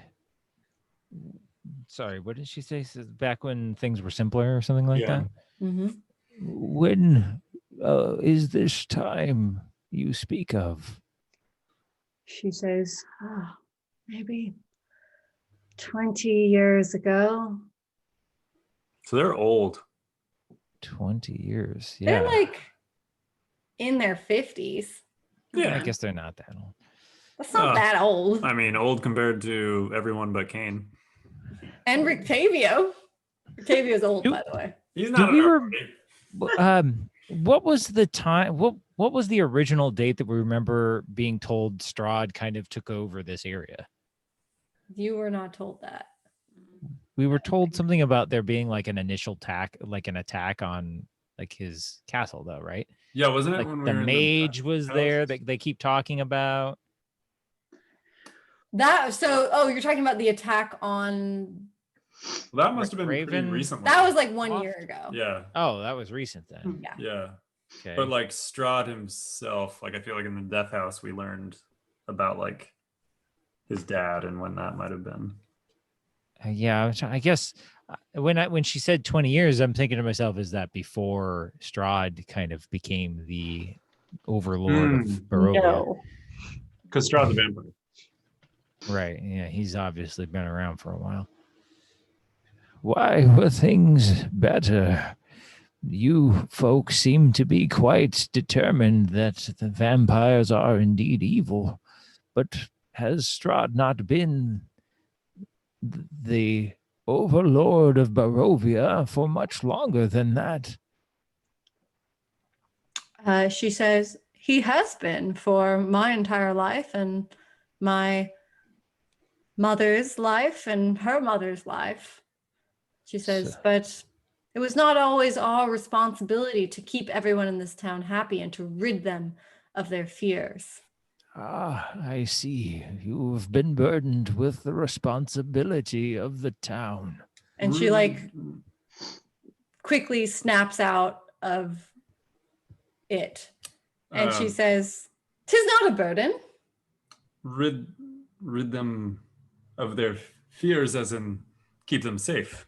Sorry, what did she say? So back when things were simpler or something like Yeah. that? Mm-hmm. when is this time you speak of? She says, maybe 20 years ago. So they're old. 20 years. Yeah. They're like in their 50s. Yeah. I guess they're not that old. That's not that old. I mean, old compared to everyone but Kane. And Rictavio. Rictavio's old, by the way. He's Do not we in our were party. what was the time what was the original date that we remember being told Strahd kind of took over this area? You were not told that. We were told something about there being like an initial attack, like an attack on like his castle though, right? Yeah, wasn't it Like when we the were in mage was house? there that they keep talking about. You're talking about the attack on. Well, that must have been pretty Raven? recently. That was like 1 year ago. Yeah, Oh, that was recent then. Yeah. yeah. Okay. But like Strahd himself, like I feel like in the Death House we learned about like his dad and when that might have been. Yeah, I guess when she said 20 years, I'm thinking to myself, is that before Strahd kind of became the overlord of Barovia? No. Because Strahd the vampire. Right. Yeah, he's obviously been around for a while. Why were things better? You folks seem to be quite determined that the vampires are indeed evil, but has Strahd not been the overlord of Barovia for much longer than that? She says, he has been for my entire life and my mother's life and her mother's life. She says, So- but it was not always our responsibility to keep everyone in this town happy and to rid them of their fears. Ah, I see. You've been burdened with the responsibility of the town. And she like quickly snaps out of it. And she says, 'tis not a burden. rid them of their fears, as in keep them safe.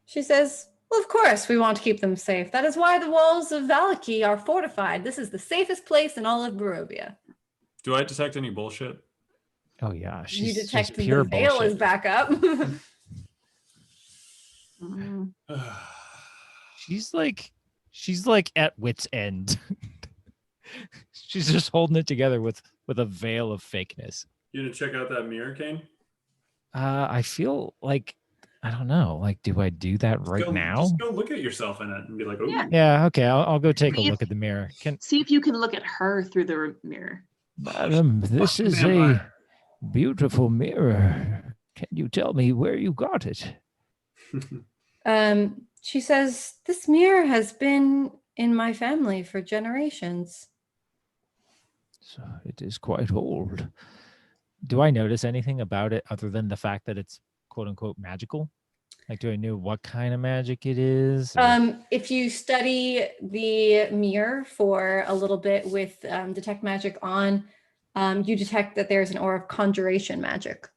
She says, well, of course we want to keep them safe. That is why the walls of Valaki are fortified. This is the safest place in all of Barovia. Do I detect any bullshit? Oh yeah, You she's just detect the pure veil bullshit. is back up. She's like at wit's end. She's just holding it together with a veil of fakeness. You gonna check out that mirror, Kane? I feel like I don't know. Like, do I do that now? Just go look at yourself in it and be like, oh, Yeah. Yeah. Okay. I'll go take a See if- look at the mirror. See if you can look at her through the mirror. Madam, this fucking is vampire. a beautiful mirror. Can you tell me where you got it? She says, this mirror has been in my family for generations. So it is quite old. Do I notice anything about it other than the fact that it's quote unquote magical? Like, do I know what kind of magic it is? or- If you study the mirror for a little bit with detect magic on, you detect that there's an aura of conjuration magic.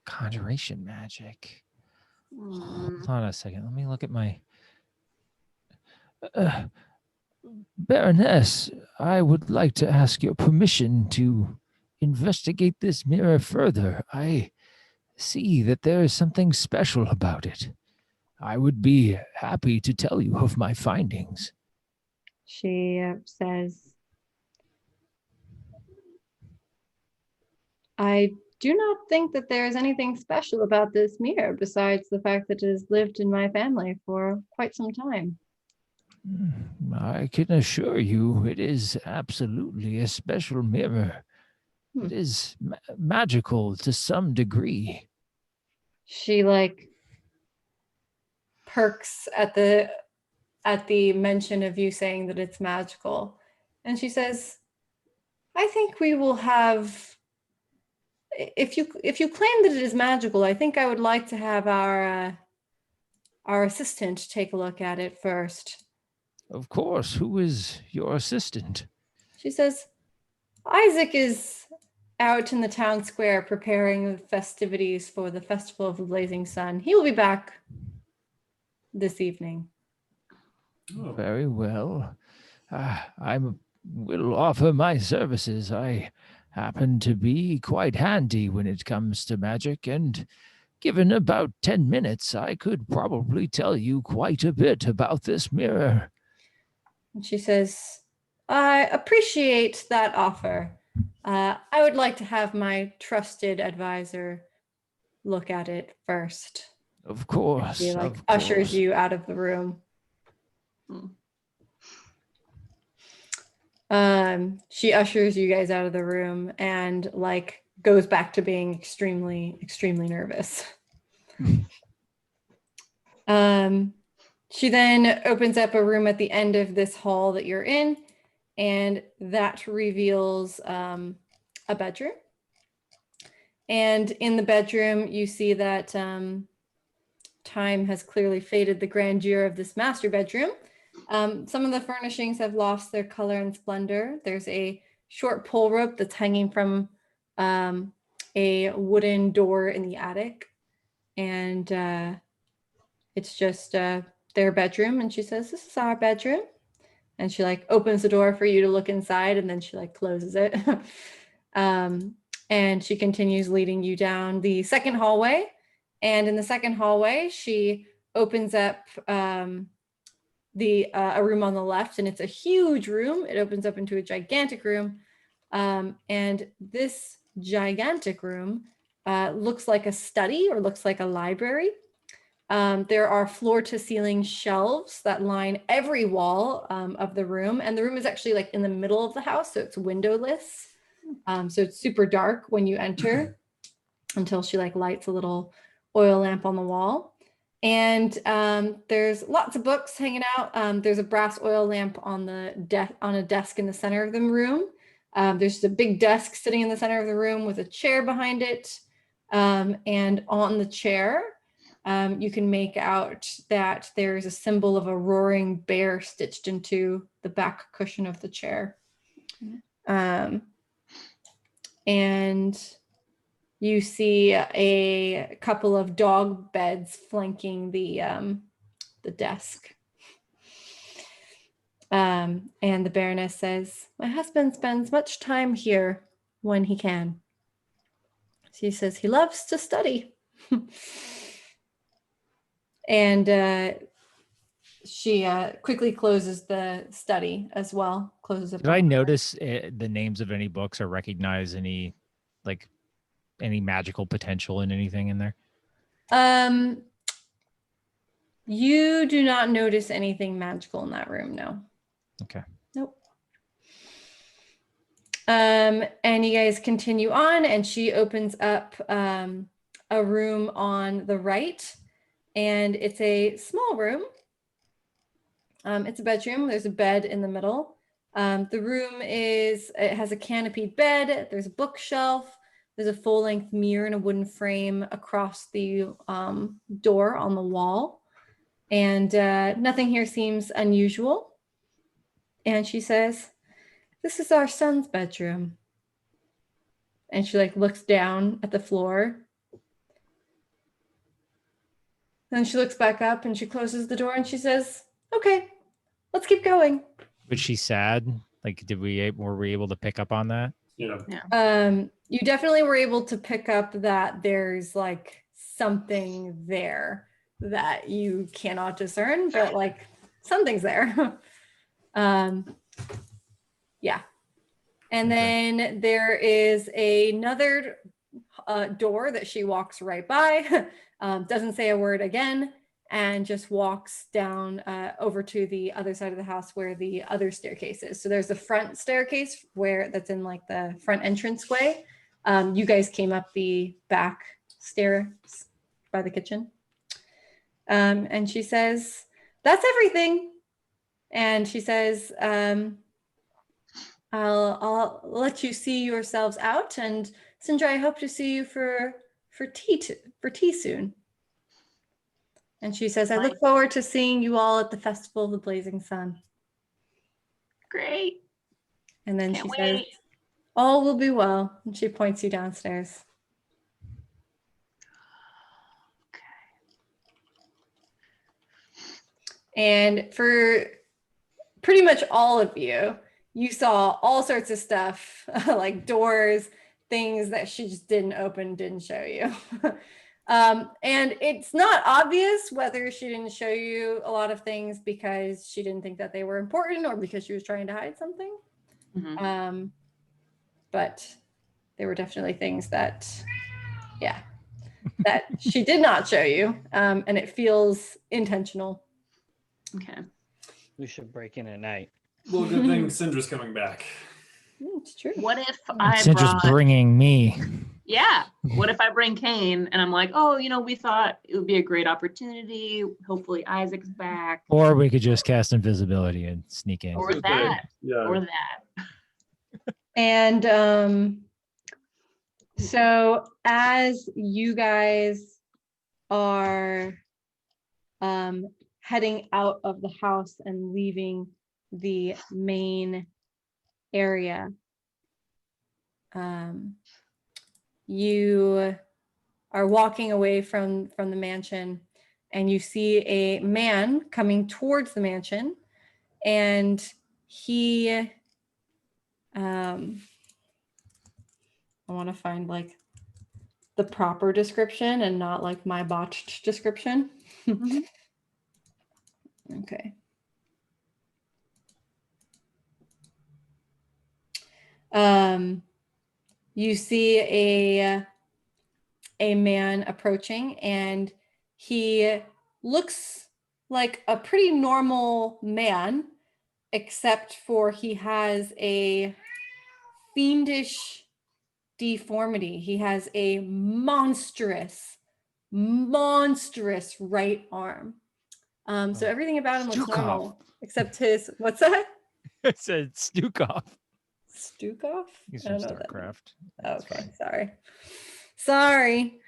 Conjuration magic. Hmm. Hold on a second. Let me look at my. Baroness, I would like to ask your permission to investigate this mirror further. I see that there is something special about it. I would be happy to tell you of my findings. She says, I do not think that there is anything special about this mirror besides the fact that it has lived in my family for quite some time. I can assure you it is absolutely a special mirror. Hmm. It is magical to some degree. She like perks at the mention of you saying that it's magical, and she says, I think we will have, if you claim that it is magical, I think I would like to have our assistant take a look at it first. Of course, who is your assistant? She says, Isaac is out in the town square preparing the festivities for the Festival of the Blazing Sun. He will be back this evening. Oh. Very well. I'm will offer my services. I happen to be quite handy when it comes to magic, and given about 10 minutes, I could probably tell you quite a bit about this mirror. And she says, I appreciate that offer. I would like to have my trusted advisor look at it first. Of course, She like of ushers course. you out of the room. Hmm. She ushers you guys out of the room and like goes back to being extremely, extremely nervous. She then opens up a room at the end of this hall that you're in, and that reveals a bedroom. And in the bedroom, you see that time has clearly faded the grandeur of this master bedroom. Some of the furnishings have lost their color and splendor. There's a short pole rope that's hanging from a wooden door in the attic. And it's just their bedroom. And she says, this is our bedroom. And she like opens the door for you to look inside, and then she like closes it. And she continues leading you down the second hallway. And in the second hallway, she opens up a room on the left, and it's a huge room. It opens up into a gigantic room. And this gigantic room looks like a study or looks like a library. There are floor to ceiling shelves that line every wall of the room. And the room is actually like in the middle of the house, so it's windowless. So it's super dark when you enter until she like lights a little oil lamp on the wall. And there's lots of books hanging out. There's a brass oil lamp on on a desk in the center of the room. There's just a big desk sitting in the center of the room with a chair behind it. And on the chair, you can make out that there's a symbol of a roaring bear stitched into the back cushion of the chair. And you see a couple of dog beds flanking the desk. And the Baroness says, my husband spends much time here when he can. She says he loves to study. And she quickly closes the study as well. Closes it. Did I notice the names of any books or recognize any magical potential in anything in there? You do not notice anything magical in that room, no. Okay. Nope. And you guys continue on, and she opens up a room on the right, and it's a small room. It's a bedroom. There's a bed in the middle. The room it has a canopied bed. There's a bookshelf. There's a full-length mirror in a wooden frame across the door on the wall. And nothing here seems unusual. And she says, this is our son's bedroom. And she like looks down at the floor. Then she looks back up and she closes the door and she says, okay, let's keep going. Was she sad? Like, were we able to pick up on that? Yeah. You definitely were able to pick up that there's like something there that you cannot discern, but like something's there. Yeah. And then there is another door that she walks right by, doesn't say a word again, and just walks down over to the other side of the house where the other staircase is. So there's a front staircase that's in like the front entranceway. You guys came up the back stairs by the kitchen. And she says, that's everything. And she says, I'll let you see yourselves out. And Sindra, I hope to see you for tea soon. And she says, I look forward to seeing you all at the Festival of the Blazing Sun. Great. And then Can't she says, wait. all will be well. And she points you downstairs. And for pretty much all of you, you saw all sorts of stuff, like doors, things that she just didn't open, didn't show you. And it's not obvious whether she didn't show you a lot of things because she didn't think that they were important or because she was trying to hide something. Mhm. But there were definitely things that, yeah, that she did not show you. And it feels intentional. Okay. We should break in at night. Well, good thing Syndra's coming back. It's true. What if I Cinder's brought? bringing me. Yeah. What if I bring Kane and I'm like, oh, we thought it would be a great opportunity. Hopefully Isaac's back. Or we could just cast invisibility and sneak in. Or Okay. that. Yeah. Or that. And so as you guys are heading out of the house and leaving the main area, you are walking away from the mansion and you see a man coming towards the mansion, and he I want to find like the proper description and not like my botched description. Mhm. Okay. You see a man approaching, and he looks like a pretty normal man, except for he has a fiendish deformity. He has a monstrous right arm. So everything about him looks Stukov. normal except his, what's that? It said Stukov. Stukov? He's I from don't know what that means. StarCraft. That's Okay, fine. sorry.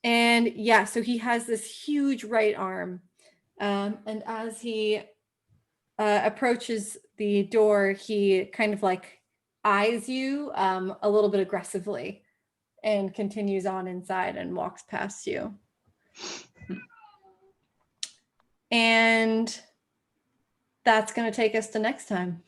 And yeah, so he has this huge right arm. And as he approaches the door, he kind of like eyes you a little bit aggressively and continues on inside and walks past you. And that's going to take us to next time.